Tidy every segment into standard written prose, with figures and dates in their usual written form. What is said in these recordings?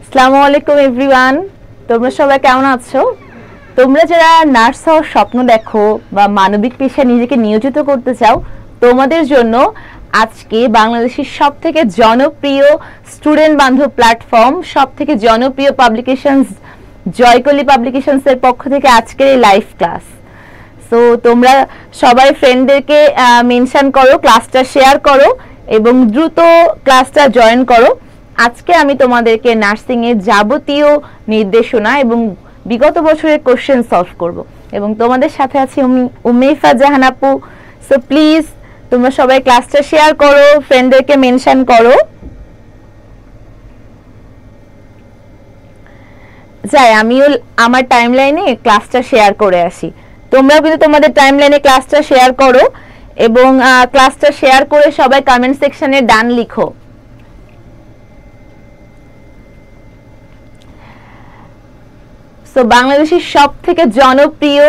আসসালামু আলাইকুম এভরিওয়ান, তোমরা সবাই কেমন আছো? তোমরা যারা নার্স হওয়ার স্বপ্ন দেখো বা মানবিক পেশায় নিজেকে নিয়োজিত করতে চাও, তোমাদের জন্য আজকে বাংলাদেশের সবথেকে জনপ্রিয় স্টুডেন্ট বান্ধব প্ল্যাটফর্ম, সবথেকে জনপ্রিয় পাবলিকেশনস জয়কলি পাবলিকেশনস এর পক্ষ থেকে আজকের এই লাইভ ক্লাস। সো তোমরা সবাই ফ্রেন্ডদেরকে মেনশন করো, ক্লাসটা শেয়ার করো এবং দ্রুত ক্লাসটা জয়েন করো। আজকে আমি তোমাদেরকে নার্সিং এর যাবতীয় নির্দেশনা এবং বিগত বছরের কোশ্চেন সলভ করব এবং তোমাদের সাথে আছি উম্মেইফা জাহান আপু। সো প্লিজ তোমরা সবাই ক্লাসটা শেয়ার করো, ফ্রেন্ডদেরকে মেনশন করো। যাই আমিও আমার টাইমলাইনে ক্লাসটা শেয়ার করে আসি। তোমরাও কিন্তু তোমাদের টাইমলাইনে ক্লাসটা শেয়ার করো এবং ক্লাসটা শেয়ার করে সবাই কমেন্ট সেকশনে ডান লিখো। তো বাংলাদেশের সবথেকে জনপ্রিয়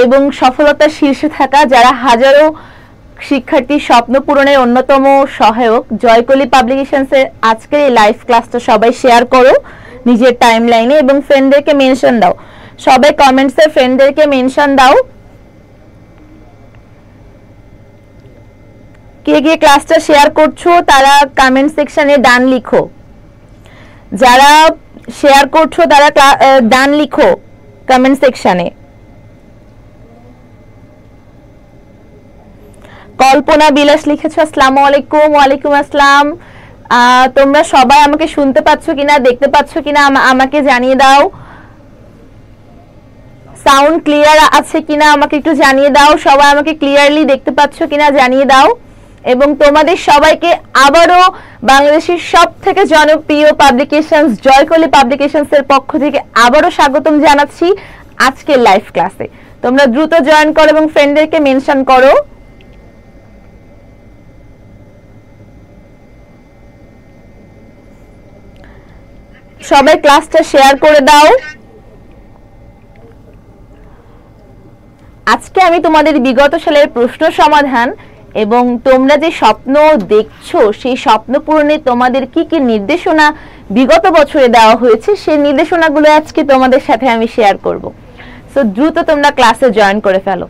এবং সফলতার শীর্ষে থাকা যারা হাজারো শিক্ষার্থীর স্বপ্ন পূরণের অন্যতম সহায়ক জয়কলি পাবলিকেশনসের আজকের এই লাইভ ক্লাসটা সবাই শেয়ার করো নিজের টাইমলাইনে এবং ফ্রেন্ডদেরকে মেনশন দাও। সবাই কমেন্টসে ফ্রেন্ডদেরকে মেনশন দাও। কে কে ক্লাসটা শেয়ার করছো তারা কমেন্ট সেকশনে ডান লিখো। যারা শেয়ার করছো তারা ডান লিখো কমেন্ট সেকশনে। কল্পনা বিলাস লিখেছো আসসালামু আলাইকুম। ওয়ালাইকুম আসসালাম। তোমরা সবাই আমাকে শুনতে পাচ্ছ কিনা, দেখতে পাচ্ছ কিনা আমাকে জানিয়ে দাও। সাউন্ড ক্লিয়ার আছে কিনা আমাকে একটু জানিয়ে দাও। সবাই আমাকে ক্লিয়ারলি দেখতে পাচ্ছ কিনা জানিয়ে দাও। এবং তোমাদের সবাইকে আবারও বাংলাদেশের সবথেকে জনপ্রিয় পাবলিকেশনস জয়কলি পাবলিকেশনস এর পক্ষ থেকে আবারও স্বাগতম জানাচ্ছি আজকের লাইভ ক্লাসে। তোমরা দ্রুত জয়েন করো এবং ফ্রেন্ডদেরকে মেনশন করো। সবাই ক্লাসটা শেয়ার করে দাও। আজকে আমি তোমাদের বিগত সালের প্রশ্ন সমাধান এবং তোমরা যে স্বপ্ন দেখছো সেই স্বপ্ন পূরণে তোমাদের কি কি নির্দেশনা বিগত বছরে দেওয়া হয়েছে সেই নির্দেশনাগুলো আজকে তোমাদের সাথে আমি শেয়ার করব। সো দ্রুত তোমরা ক্লাসে জয়েন করে ফেলো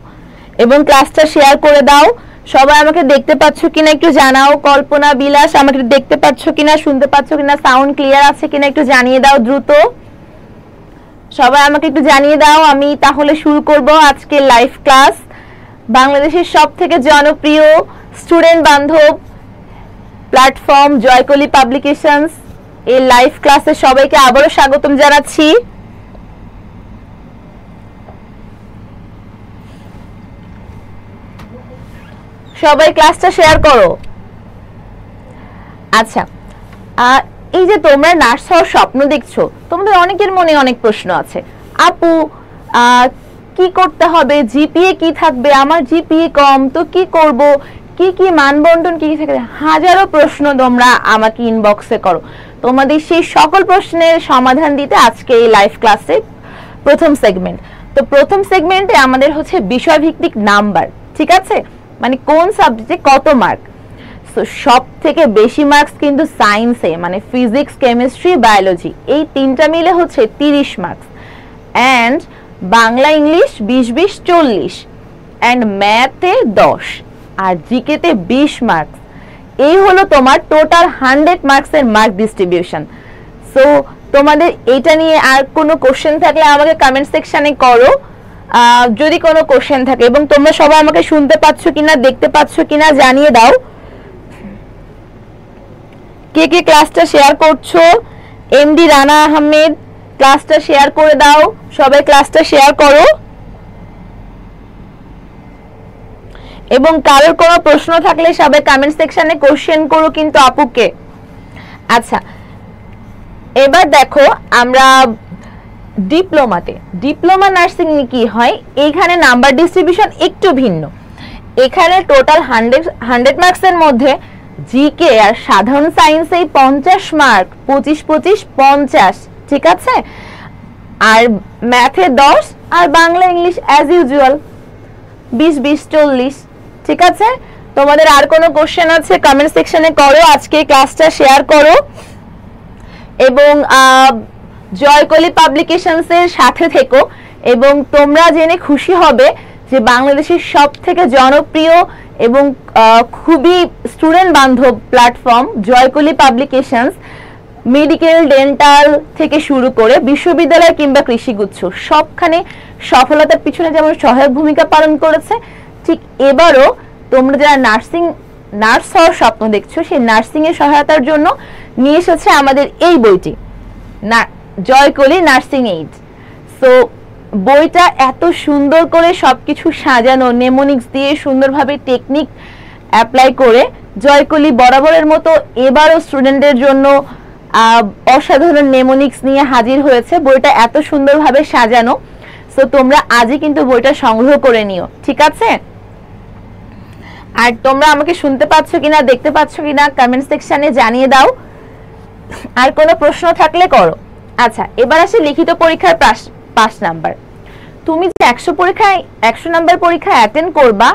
এবং ক্লাসটা শেয়ার করে দাও। সবাই আমাকে দেখতে পাচ্ছ কিনা একটু জানাও। কল্পনা বিলাস আমাকে দেখতে পাচ্ছ কিনা, শুনতে পাচ্ছ কিনা, সাউন্ড ক্লিয়ার আছে কিনা একটু জানিয়ে দাও দ্রুত। সবাই আমাকে একটু জানিয়ে দাও। আমি তাহলে শুরু করব আজকে লাইভ ক্লাস। বাংলাদেশের সবথেকে জনপ্রিয় স্টুডেন্ট বান্ধব প্ল্যাটফর্ম জয়কলি পাবলিকেশনস এই লাইভ ক্লাসে সবাইকে আবারও স্বাগতম জানাচ্ছি। সবাই ক্লাসটা শেয়ার করো। আচ্ছা, এই যে তোমরা নার্স হওয়ার স্বপ্ন দেখছো, তোমাদের অনেকের মনে অনেক প্রশ্ন আছে। আপু কি করতে হবে, জিপিএ কি থাকবে, আমার জিপিএ কম তো কি করব, কি কি মানবন্টন কি থাকবে, হাজারো প্রশ্ন তোমরা আমাকে ইনবক্সে করো। তোমাদের সেই সকল প্রশ্নের সমাধান দিতে আজকে এই লাইভ ক্লাসে প্রথম সেগমেন্ট। তো প্রথম সেগমেন্টে আমাদের হচ্ছে বিষয়ভিত্তিক নাম্বার, ঠিক আছে, মানে কোন সাবজেক্টে কত মার্ক। তো সব থেকে বেশি মার্কস কিন্তু সায়েন্সে, মানে ফিজিক্স, কেমিস্ট্রি, বায়োলজি, এই তিনটা মিলে হচ্ছে 30 marks. And Bangla English 20-20 40 and ম্যাথে 10 আর জিকেতে 20 মার্কস। এই হলো তোমার টোটাল 100 মার্কসের মার্ক ডিস্ট্রিবিউশন। সো তোমাদের এটা নিয়ে আর কোনো কোশ্চেন থাকলে আমাকে কমেন্ট সেকশনে করো যদি কোনো কোশ্চেন থাকে। এবং তোমরা সবাই আমাকে শুনতে পাচ্ছ কিনা, দেখতে পাচ্ছ কিনা জানিয়ে দাও। কে কে ক্লাসটা শেয়ার করছো? এমডি রানা আহমেদ ক্লাসটা শেয়ার করে দাও। সবাই ক্লাসটা শেয়ার করো এবং কারোর কোনো প্রশ্ন থাকলে সবাই কমেন্ট সেকশনে কোশ্চেন করো কিন্তু আপুকে। আচ্ছা, এবার দেখো আমরা ডিপ্লোমা নার্সিং কি হয়, এইখানে নাম্বার ডিস্ট্রিবিউশন একটু ভিন্ন। এখানে টোটাল 100 মার্কসের মধ্যে জিকে আর সাধারণ সায়েন্সে 50 মার্ক, 25-25 50, ঠিক আছে। আর ম্যাথে 10 আর বাংলা ইংলিশ অ্যাজ ইউজুয়াল 20-20 40, ঠিক আছে। তোমাদের আর কোনো কোশ্চেন আছে কমেন্ট সেকশনে করো, আজকে ক্লাসটা শেয়ার করো। এবং জয়কলি পাবলিকেশনসের সাথে থেকো। এবং তোমরা জেনে খুশি হবে যে বাংলাদেশের সবথেকে জনপ্রিয় এবং খুবই স্টুডেন্ট বান্ধব প্ল্যাটফর্ম জয়কলি পাবলিকেশনস মেডিকেল, ডেন্টাল থেকে শুরু করে বিশ্ববিদ্যালয় কিংবা কৃষিগুচ্ছ সবখানে সফলতার পিছনে যেমন সহায়ক ভূমিকা পালন করেছে, ঠিক এবারও তোমরা যারা নার্স হওয়ার স্বপ্ন দেখছো সেই নার্সিং এর সহায়তার জন্য নিয়ে এসেছে আমাদের এই বইটি, জয়কলি নার্সিং এইড। সো বইটা এত সুন্দর করে সবকিছু সাজানো, নেমোনিক্স দিয়ে সুন্দরভাবে টেকনিক অ্যাপ্লাই করে জয়কলি বরাবরের মতো এবারও স্টুডেন্টদের জন্য অসাধারণ নেমোনিক্স নিয়ে হাজির হয়েছে। বইটা এত সুন্দরভাবে সাজানো। সো তোমরা আজই কিন্তু বইটা সংগ্রহ করে নিও, ঠিক আছে? আর তোমরা আমাকে শুনতে পাচ্ছ কিনা, দেখতে পাচ্ছ কিনা কমেন্ট সেকশনে জানিয়ে দাও। আর কোনো প্রশ্ন থাকলে করো। আচ্ছা, এবার আসে লিখিত পরীক্ষার 5 নাম্বার। তুমি যে 100 নাম্বার পরীক্ষা অ্যাটেন্ড করবা,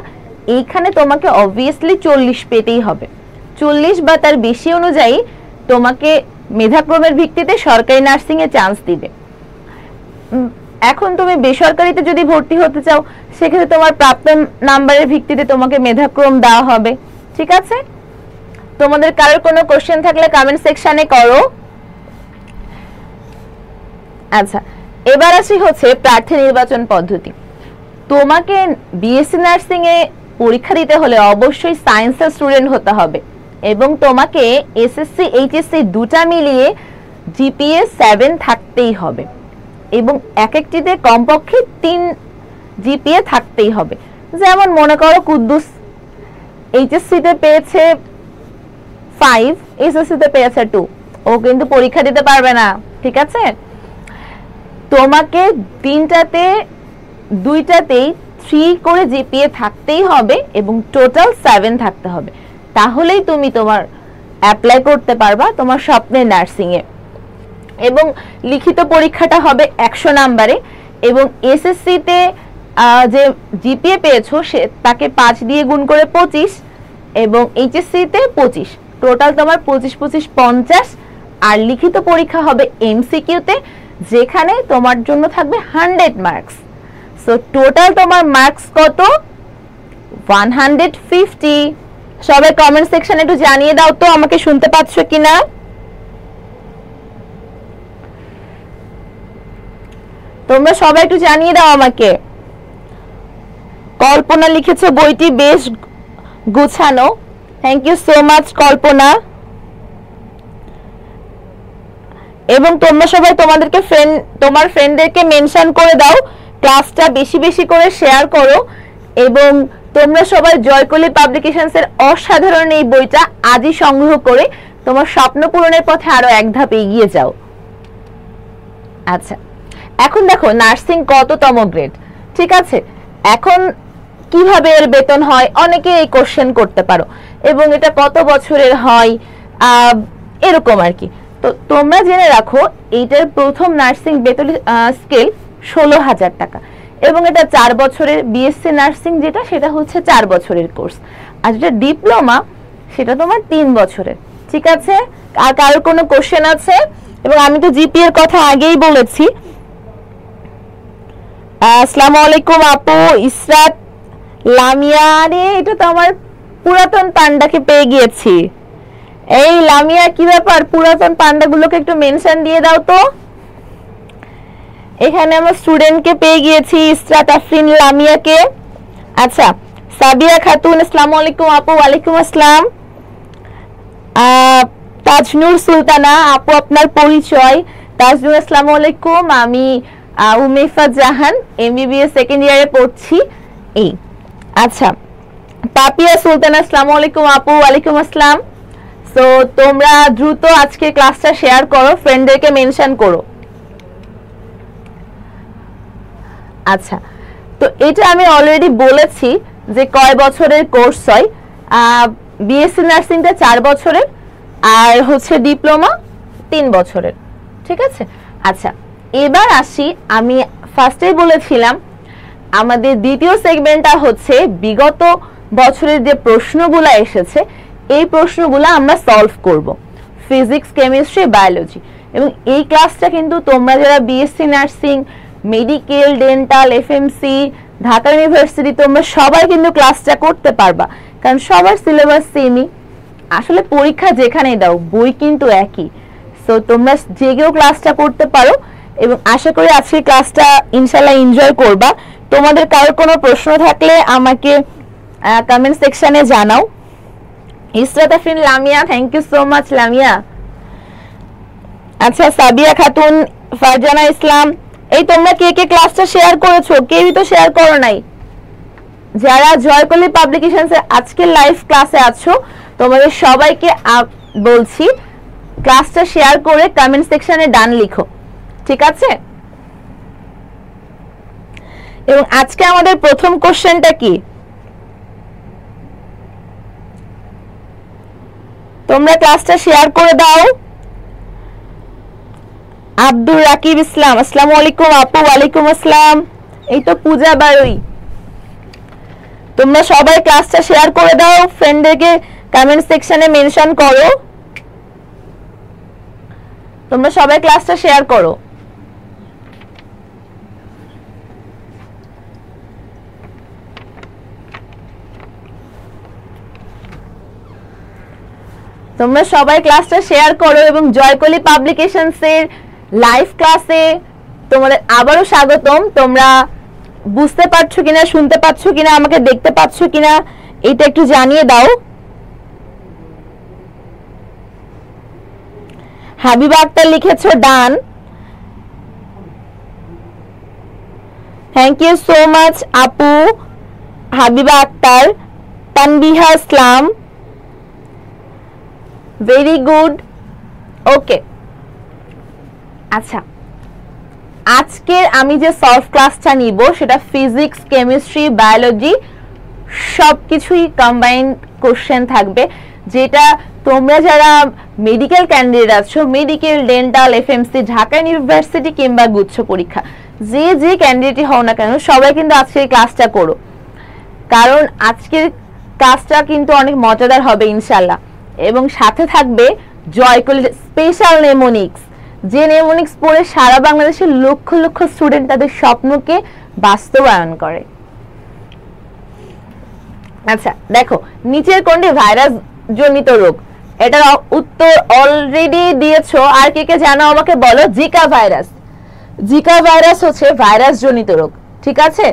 এইখানে তোমাকে অবভিয়াসলি 40 পেতেই হবে। 40 বা তার বেশি অনুযায়ী তোমাকে মেধাক্রমের ভিত্তিতে সরকারি নার্সিং এ চান্স দিবে। এখন তুমি বেসরকারিতে যদি ভর্তি হতে চাও, সেক্ষেত্রে তোমার প্রাপ্ত নাম্বারের ভিত্তিতে তোমাকে মেধাক্রম দেওয়া হবে, ঠিক আছে? তোমাদের কারোর কোনো কোশ্চেন থাকলে কমেন্ট সেকশনে করো। আচ্ছা, এবার আসি হচ্ছে প্রার্থী নির্বাচন পদ্ধতি। তোমাকে বিএসসি নার্সিং এ পরীক্ষা দিতে হলে অবশ্যই সায়েন্সের স্টুডেন্ট হতে হবে এবং তোমাকে এসএসসি এইচএসসি দুটা মিলিয়ে জিপিএ 7 থাকতেই হবে এবং এক একটিতে কমপক্ষে 3 জিপিএ থাকতেই হবে। যেমন মনে করো কুদ্দুস এইচএসসি তে পেয়েছে 5, এসএসসি তে পেয়েছে 2, ও কিন্তু পরীক্ষা দিতে পারবে না, ঠিক আছে? তোমাকে 2টাতেই 3 করে জিপিএ থাকতেই হবে এবং টোটাল 7 থাকতে হবে। তাহলেই তুমি তোমার অ্যাপ্লাই করতে পারবা তোমার স্বপ্নের নার্সিং এ। এবং লিখিত পরীক্ষাটা হবে 100 নাম্বারে এবং এসএসসি তে যে জিপিএ পেয়েছো সে তাকে 5 দিয়ে গুণ করে 25 এবং এইচএসসি তে 25, টোটাল তোমার 25 25 50। আর লিখিত পরীক্ষা হবে এমসিকিউ তে, যেখানে তোমার জন্য থাকবে 100 মার্কস। সো টোটাল তোমার মার্কস কত? 150। সবাই কমেন্ট সেকশনে একটু জানিয়ে দাও তো আমাকে শুনতে পাচ্ছ কিনা। তোমরা সবাই একটু জানিয়ে দাও আমাকে। কল্পনা লিখেছে বইটি বেশ গুছানো, থ্যাংক ইউ সো মাচ কল্পনা। এবং তোমরা সবাই তোমার ফ্রেন্ডদেরকে মেনশন করে দাও, ক্লাসটা বেশি বেশি করে শেয়ার করো এবং তোমরা সবাই জয়কলি পাবলিকেশনস এর অসাধারণ এই বইটা আজই সংগ্রহ করে তোমার স্বপ্ন পূরণের পথে আরো এক ধাপ এগিয়ে যাও। আচ্ছা, এখন দেখো নার্সিং কততম গ্রেড, ঠিক আছে? এখন কিভাবে এর বেতন হয়, অনেকে এই কোশ্চেন করতে পারো, এবং এটা কত বছরের হয় এরকম আর কি। তো তোমরা জেনে রাখো এইটার প্রথম নার্সিং বেতন স্কেল 16,000 টাকা এবং এটা 4 বছরের। বিএসসি নার্সিং যেটা সেটা হচ্ছে 4 বছরের কোর্স, আর যেটা ডিপ্লোমা সেটা তোমার 3 বছরের, ঠিক আছে? আর কারোর কোনো কোশ্চেন আছে? এবং আমি তো জিপি এর কথা আগেই বলেছি। আসসালামু আলাইকুম আপু ইসরাত লামিয়া। রে এটা তো আমার পুরাতন পান্ডাকে পেয়ে গিয়েছি। এই লামিয়া, কি ব্যাপার? পুরাতন পান্ডাগুলোকে একটু মেনশন দিয়ে দাও তো। এখানে আমার স্টুডেন্টকে পেয়ে গিয়েছি, ইসরাত আফরিন লামিয়াকে। আচ্ছা, সাবিয়া খাতুন আসসালামু আলাইকুম আপু। ওয়ালাইকুম আসসালাম। তাজনুর সুলতানা আপু, আপনার পরিচয়? তাজনুর আসসালামু আলাইকুম, আমি উমেফা জাহান, এমবিবিএস সেকেন্ড ইয়ারে পড়ছি। এই আচ্ছা, পাপিয়া সুলতানা আসসালামু আলাইকুম আপু। ওয়ালাইকুম আসসালাম। সো তোমরা দ্রুত আজকে ক্লাসটা শেয়ার করো, ফ্রেন্ডদেরকে মেনশন করো। আচ্ছা, তো এটা আমি অলরেডি বলেছি যে কয় বছরের কোর্স হয়। বিএসসি নার্সিংটা 4 বছরের আর হচ্ছে ডিপ্লোমা 3 বছরের, ঠিক আছে? আচ্ছা, এবার আসি, আমি ফার্স্টেই বলেছিলাম আমাদের দ্বিতীয় সেগমেন্টটা হচ্ছে বিগত বছরের যে প্রশ্নগুলো এসেছে এই প্রশ্নগুলো আমরা সলভ করব। ফিজিক্স, কেমিস্ট্রি, বায়োলজি এবং এই ক্লাসটা কিন্তু তোমরা যারা BSc nursing, medical, dental, FMC, Dhaka university, তোমরা সবাই কিন্তু ক্লাসটা করতে পারবা, কারণ সবার সিলেবাস সেমই। আসলে পরীক্ষা যেখানেই দাও বই কিন্তু একই। সো তোমরা যে কেউ ক্লাসটা করতে পারো এবং আশা করি আজকের ক্লাসটা ইনশাআল্লাহ এনজয় করবা। তোমাদের কারোর কোনো প্রশ্ন থাকলে আমাকে কমেন্ট সেকশনে জানাও। Israt Afrin Lamia, thank you so much Lamia. আচ্ছা, সাবিয়া খাতুন, ফারজানা ইসলাম, এই তোমরা কে কে ক্লাসটা শেয়ার করেছো? কেউই তো শেয়ার করো নাই। যারা জয়কলি পাবলিকেশনস এর আজকের লাইভ ক্লাসে আছো তোমাদের সবাইকে বলছি ক্লাসটা শেয়ার করে কমেন্ট সেকশনে ডান লিখো, ঠিক আছে? এবং আজকে আমাদের প্রথম কোশ্চেনটা কি? তোমরা ক্লাসটা শেয়ার করে দাও। আব্দুর রাকিব ইসলাম, আসসালামু আলাইকুম আপু। ওয়ালাইকুম আসসালাম। এই তো পূজা বারুই। তোমরা সবাই ক্লাসটা শেয়ার করে দাও, ফ্রেন্ডদেরকে কমেন্ট সেকশনে মেনশন করো। তোমরা সবাই ক্লাসটা শেয়ার করো। তোমরা সবাই ক্লাসটা শেয়ার করো এবং জয়কলি পাবলিকেশনস এর লাইভ ক্লাসে তোমাদের আবারও স্বাগতম। তোমরা বুঝতে পারছো কিনা, শুনতে পাচ্ছো কিনা, আমাকে দেখতে পাচ্ছো কিনা এটা একটু জানিয়ে দাও। হাবিবা আক্তার লিখেছো ডান, থ্যাংক ইউ সো মাচ আপু হাবিবা আক্তার। তানবিহা ইসলাম, ভেরি গুড, ওকে। আচ্ছা, আজকের আমি যে সলভ ক্লাসটা নিব সেটা ফিজিক্স, কেমিস্ট্রি, বায়োলজি সবকিছুই কম্বাইন্ড কোশ্চেন থাকবে, যেটা তোমরা যারা মেডিকেল ক্যান্ডিডেট আছো, medical, dental, FMC, Dhaka university কিংবা গুচ্ছ পরীক্ষা, যে ক্যান্ডিডেটই হও না কেন সবাই কিন্তু আজকের ক্লাসটা করো, কারণ আজকের ক্লাসটা কিন্তু অনেক মজাদার হবে ইনশাল্লাহ। এবং সাথে থাকবে জয়কলি স্পেশাল নেমোনিক্স, যে নেমোনিক্স পড়ে সারা বাংলাদেশের লক্ষ লক্ষ স্টুডেন্ট তাদের স্বপ্নকে বাস্তবায়ন করে। আচ্ছা দেখো, নিচের কোনটি ভাইরাস জনিত রোগ? এটার উত্তর অলরেডি দিয়েছো, আর কে কে জানো আমাকে বলো। Zika virus. জিকা ভাইরাস হচ্ছে ভাইরাস জনিত রোগ, ঠিক আছে?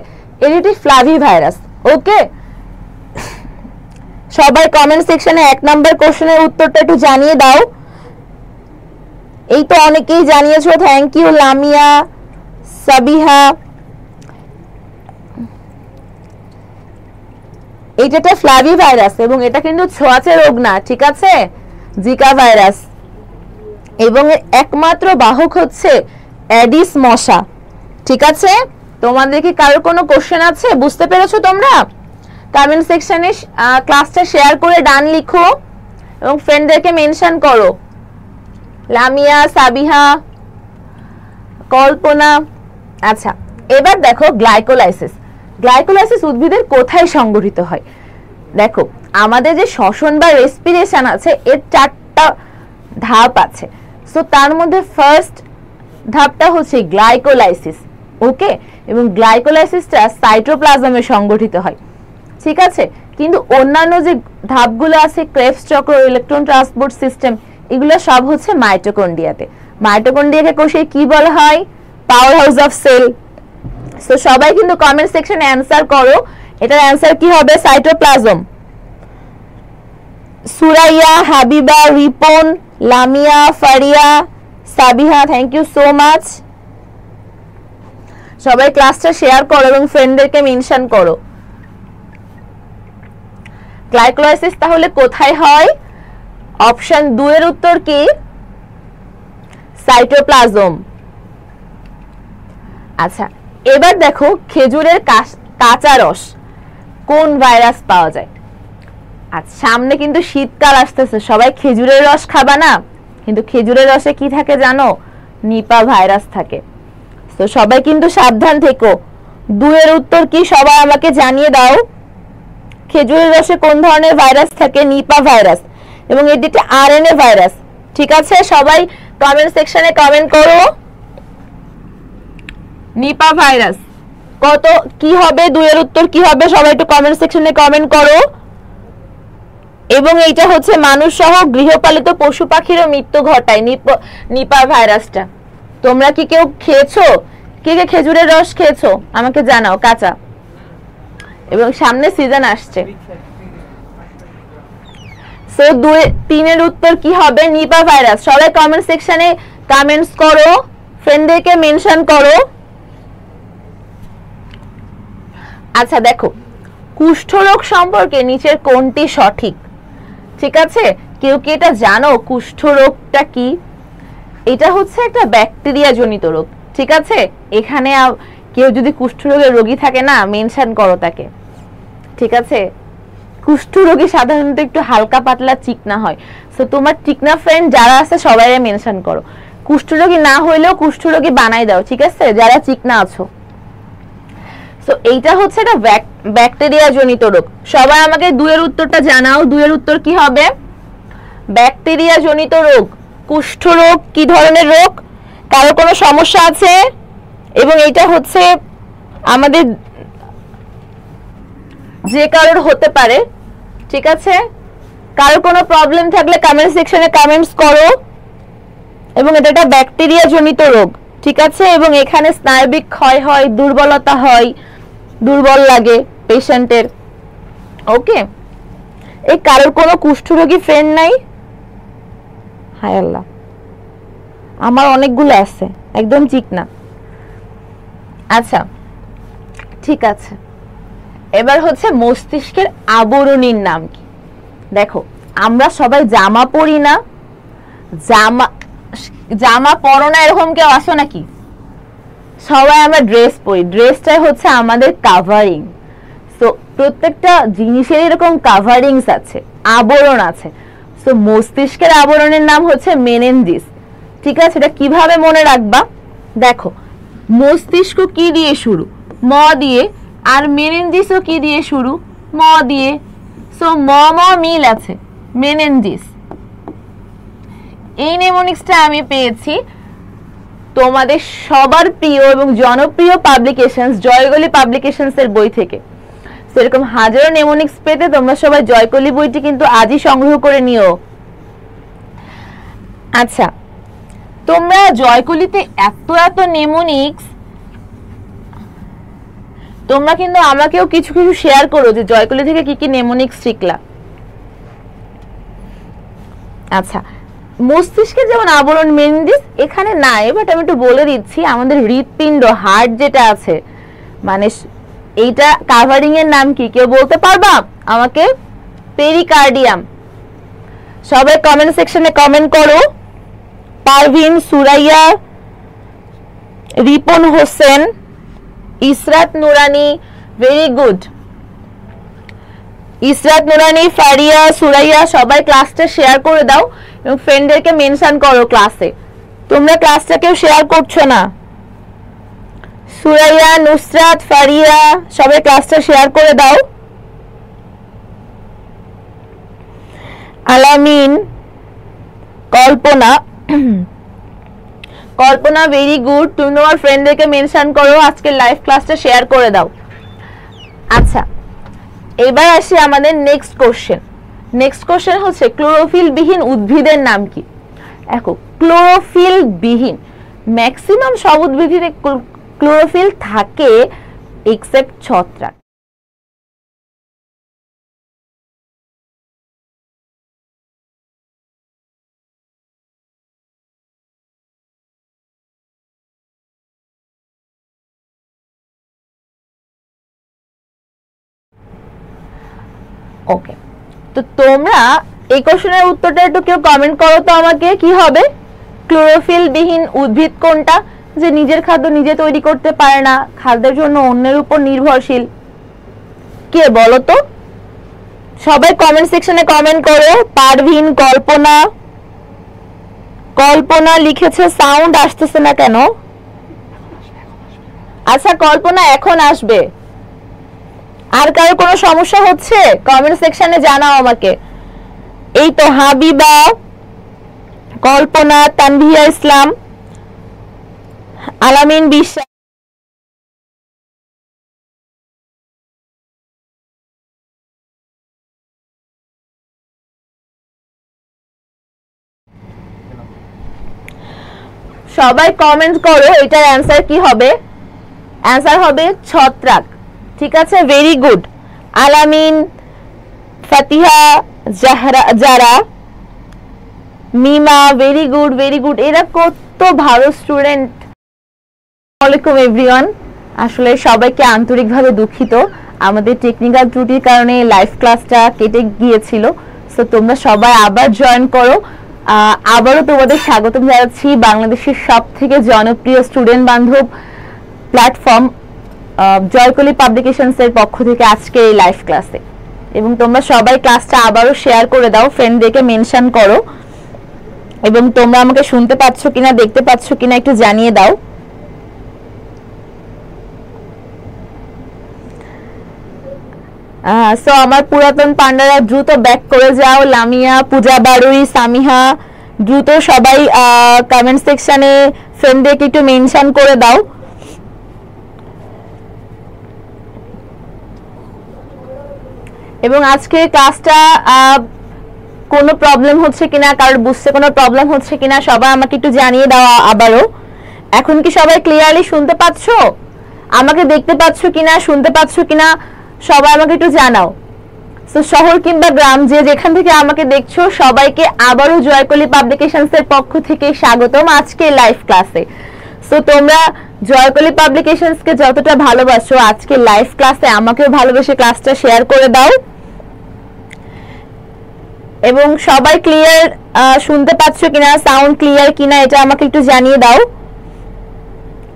এটি ফ্লাভি ভাইরাস, ওকে। সবাই কমেন্ট সেকশনে 1 নাম্বার কোশ্চেনের উত্তরটা একটু জানিয়ে দাও। এই তো অনেকেই জানিয়েছো, থ্যাংক ইউ লামিয়া, সাবিহা। এটা একটা ফ্লাভি ভাইরাস এবং এটা কিন্তু ছোঁয়াচে রোগ না, ঠিক আছে? জিকা ভাইরাস, এবং একমাত্র বাহক হচ্ছে অ্যাডিস মশা, ঠিক আছে? তোমাদের কি কারোর কোনো কোশ্চেন আছে? বুঝতে পেরেছো তোমরা? কমেন্ট সেকশনে ক্লাসটা শেয়ার করে ডান লিখো এবং ফ্রেন্ডদেরকে মেনশন করো। লামিয়া, সাবিহা, কল্পনা। আচ্ছা, এবার দেখো গ্লাইকোলাইসিস। গ্লাইকোলাইসিস উদ্ভিদের কোথায় সংঘটিত হয়? দেখো, আমাদের যে শ্বসন বা রেসপিরেশন আছে এর 4টা ধাপ আছে। সো তার মধ্যে ফার্স্ট ধাপটা হচ্ছে গ্লাইকোলাইসিস, ওকে। এবং গ্লাইকোলাইসিসটা সাইটোপ্লাজমে সংঘটিত হয়, ঠিক আছে? কিন্তু অন্যান্য যে ধাপগুলো আছে, ক্রেবস চক্র, ইলেকট্রন ট্রান্সপোর্ট সিস্টেম, এগুলো সব হচ্ছে মাইটোকন্ড্রিয়াতে। মাইটোকন্ড্রিয়াকে কোষে কি বলা হয়? Powerhouse of cell. So সবাই কিন্তু কমেন্ট সেকশনে অ্যানসার করো, এটার অ্যানসার কি হবে? Cytoplasm. Suraiya, Habiba, Ripon, Lamia, Faria, Sabiha, thank you so much. সবাই ক্লাসটা শেয়ার করো এবং ফ্রেন্ডদেরকে মেনশন করো। গ্লাইকোলাইসিস তাহলে কোথায় হয়? অপশন 2 এর উত্তর কি? সাইটোপ্লাজম। আচ্ছা, এবার দেখো খেজুরের কাঁচা রস কোন ভাইরাস পাওয়া যায়? আচ্ছা, সামনে কিন্তু শীতকাল আসতেছে, সবাই খেজুরের রস খাবা না? কিন্তু খেজুরের রসে কি থাকে জানো? নিপা ভাইরাস থাকে। তো সবাই কিন্তু সাবধান থেকো। 2 এর উত্তর কি সবাই আমাকে জানিয়ে দাও। খেজুরের রসে কোন ধরনের ভাইরাস থাকে? নিপা ভাইরাস, এবং এটি একটা আরএনএ ভাইরাস, ঠিক আছে? সবাই কমেন্ট সেকশনে কমেন্ট করো। নিপা ভাইরাস কত কি হবে, 2 এর উত্তর কি হবে সবাই একটু কমেন্ট সেকশনে কমেন্ট করো। এবং এইটা হচ্ছে মানুষ সহ গৃহপালিত পশু পাখিরও মৃত্যু ঘটায় নিপা ভাইরাসটা। তোমরা কি কেউ খেয়েছো? কে কে খেজুরের রস খেয়েছো আমাকে জানাও কাঁচা। এবং সামনে সিজন আসছে। সো 3 এর উত্তর কি হবে? Nipah virus. সবাই কমেন্ট সেকশনে কমেন্টস করো, ফ্রেন্ডদেরকে মেনশন করো। আচ্ছা দেখো, কুষ্ঠরোগ সম্পর্কে নিচের কোনটি সঠিক? ঠিক আছে, কেউ কি এটা জানো কুষ্ঠরোগটা কি? এটা হচ্ছে একটা ব্যাকটেরিয়া জনিত রোগ। ঠিক আছে, এখানে কেউ যদি কুষ্ঠরোগের রোগী থাকে না, মেনশন করো তাকে। ঠিক আছে, কুষ্ঠরোগী সাধারণত একটু হালকা পাতলা চিকনা হয়। সো তোমার চিকনা ফ্রেন্ড যারা আছে সবাই মেনশন করো। কুষ্ঠরোগী না হইলেও কুষ্ঠরোগী বানাই দাও, ঠিক আছে, যারা চিকনা আছো। সো এইটা হচ্ছে একটা ব্যাকটেরিয়া জনিত রোগ। সবাই আমাকে 2 এর উত্তরটা জানাও। 2 এর উত্তর কি হবে? ব্যাকটেরিয়া জনিত রোগ। কুষ্ঠরোগ কি ধরনের রোগ? কারো কোনো সমস্যা আছে? এবং এটা হচ্ছে আমাদের যে কারোর হতে পারে। ঠিক আছে, কারো কোনো প্রবলেম থাকলে কমেন্ট সেকশনে কমেন্টস করো। এবং এটা একটা ব্যাকটেরিয়া জনিত রোগ। ঠিক আছে, এবং এখানে স্নায়বিক ক্ষয় হয়, দুর্বলতা হয়, দুর্বল লাগে পেশেন্টের। ওকে, এই কারোর কোনো কুষ্ঠরোগী ফ্রেন্ড নাই? হায় আল্লাহ, আমার অনেকগুলো আছে, একদম চিকনা। আচ্ছা ঠিক আছে, এবার হচ্ছে মস্তিষ্কের আবরণীর নাম কি? দেখো, আমরা সবাই জামা পরি না, জামা পরো না এরকম কেউ আসো নাকি? সবাই আমরা ড্রেস পরি। ড্রেসটাই হচ্ছে আমাদের কাভারিং। সো প্রত্যেকটা জিনিসের এরকম কাভারিংস আছে, আবরণ আছে। সো মস্তিষ্কের আবরণের নাম হচ্ছে মেনেনজিস। ঠিক আছে, এটা কিভাবে মনে রাখবা? দেখো, মস্তিষ্ক কি দিয়ে শুরু? ম দিয়ে। আর মেনেনজিসও কি দিয়ে শুরু? ম দিয়ে। সো ম মিল আছে, মেনেনজিস। এই নেমোনিক্সটা আমি পেয়েছি তোমাদের সবার প্রিয় এবং জনপ্রিয় পাবলিকেশনস জয়কলি পাবলিকেশনস এর বই থেকে। সেরকম হাজারো নেমোনিক্স পেতে তোমরা সবাই জয়কলি বইটি কিন্তু আজই সংগ্রহ করে নিও। আচ্ছা, তোমরা জয়কলিতে এত এত নেমোনিক্স, তোমরা কিন্তু আমাকেও কিছু কিছু শেয়ার করো যে জয়কলি থেকে কি কি নেমোনিক্স শিখলা। আচ্ছা, মস্তিষ্কের যেমন আবরণ মেনেনজিস এখানে নাই, বাট আমি একটু বলে দিচ্ছি। আমাদের হৃৎপিণ্ড, হার্ট যেটা আছে, মানে এইটা কাভারিং এর নাম কি কেউ বলতে পারবা আমাকে? পেরিকার্ডিয়াম। সবাই কমেন্ট সেকশনে কমেন্ট করো। পারভিন, সুরাইয়া, রিপন হোসেন, ইসরাত নুরানি, ভেরি গুড। ইসরাত নুরানি, ফারিয়া, সুরাইয়া সবাই ক্লাসটা শেয়ার করে দাও এবং ফ্রেন্ডদেরকে মেনশন করো ক্লাসে। তোমরা ক্লাসটা কেউ শেয়ার করছো না। সুরাইয়া, নুসরাত, ফারিয়া সবাই ক্লাসটা শেয়ার করে দাও। আলামিন, কল্পনা, কল্পনা ভেরি গুড। তুমি তোমার ফ্রেন্ডদেরকে মেনশন করো, আজকে লাইভ ক্লাসটা শেয়ার করে দাও। আচ্ছা, এবার আসি আমাদের নেক্সট কোশ্চেন। নেক্সট কোশ্চেন হচ্ছে ক্লোরোফিল বিহীন উদ্ভিদের নাম কি? দেখো, ক্লোরোফিল বিহীন ম্যাক্সিমাম সব উদ্ভিদে ক্লোরোফিল থাকে এক্সেপ্ট ছত্রাক। ওকে, তো তোমরা এই কোশ্চেনের উত্তরটা একটু কেউ কমেন্ট করো তো আমাকে। কি হবে ক্লোরোফিল বিহীন উদ্ভিদ কোনটা? যে নিজের খাদ্য নিজে তৈরি করতে পারে না, খাদ্যের জন্য অন্যের উপর নির্ভরশীল। কে বলো তো? সবাই কমেন্ট সেকশনে কমেন্ট করো। পারভিন, কল্পনা, কল্পনা লিখেছে সাউন্ড আসতেছে না কেন? আচ্ছা কল্পনা এখন আসবে। আর কারো কোনো সমস্যা হচ্ছে কমেন্ট সেকশনে জানাও আমাকে। এই তো হাবিবা, কল্পনা, তানভিয়া ইসলাম, আলামিন বিশ্বাস, সবাই কমেন্ট করো এটার অ্যান্সার কি হবে। অ্যান্সার হবে ছত্রাক। ঠিক আছে, ভেরি গুড। আলামিন, ফাতিহা, যারা, মিমা, ভেরি গুড ভেরি গুড। এরা কত ভালো স্টুডেন্ট। আসসালামু আলাইকুম এভরিওয়ান। আসলে সবাইকে আন্তরিকভাবে দুঃখিত, আমাদের টেকনিক্যাল ত্রুটির কারণে লাইভ ক্লাসটা কেটে গিয়েছিল। সো তোমরা সবাই আবার জয়েন করো। আবারও তোমাদের স্বাগতম জানাচ্ছি বাংলাদেশের সবথেকে জনপ্রিয় স্টুডেন্ট বান্ধব প্ল্যাটফর্ম জয়কলি পাবলিকেশনস এর পক্ষ থেকে আজকে এই লাইভ ক্লাসে। এবং তোমরা সবাই ক্লাসটা আবারও শেয়ার করে দাও, ফ্রেন্ডদেরকে মেনশন করো, এবং তোমরা আমাকে শুনতে পাচ্ছ কিনা দেখতে পাচ্ছ কিনা একটু জানিয়ে দাও। সো আমার পুরাতন পান্ডারা দ্রুত ব্যাক করে যাও। লামিয়া, পূজা বারুই, সামিহা, দ্রুত সবাই কমেন্ট সেকশনে ফ্রেন্ডদেরকে একটু মেনশন করে দাও। এবং আজকে ক্লাসটা কোনো প্রবলেম হচ্ছে কিনা, কারোর বুঝতে কোনো প্রবলেম হচ্ছে কিনা সবাই আমাকে একটু জানিয়ে দাও আবারও। এখন কি সবাই ক্লিয়ারলি শুনতে পাচ্ছ? আমাকে দেখতে পাচ্ছ কিনা, শুনতে পাচ্ছ কিনা সবাই আমাকে একটু জানাও। সো শহর কিংবা গ্রাম যে যেখান থেকে আমাকে দেখছো সবাইকে আবারও জয়কলি পাবলিকেশনস এর পক্ষ থেকে স্বাগতম আজকে লাইভ ক্লাসে। সো তোমরা জয়কলি পাবলিকেশনস কে যতটা ভালোবাসো আজকে লাইভ ক্লাসে আমাকেও ভালোবেসে ক্লাসটা শেয়ার করে দাও। এবং সবাই ক্লিয়ার শুনতে পাচ্ছ কিনা, সাউন্ড ক্লিয়ার কিনা এটা আমাকে একটু জানিয়ে দাও।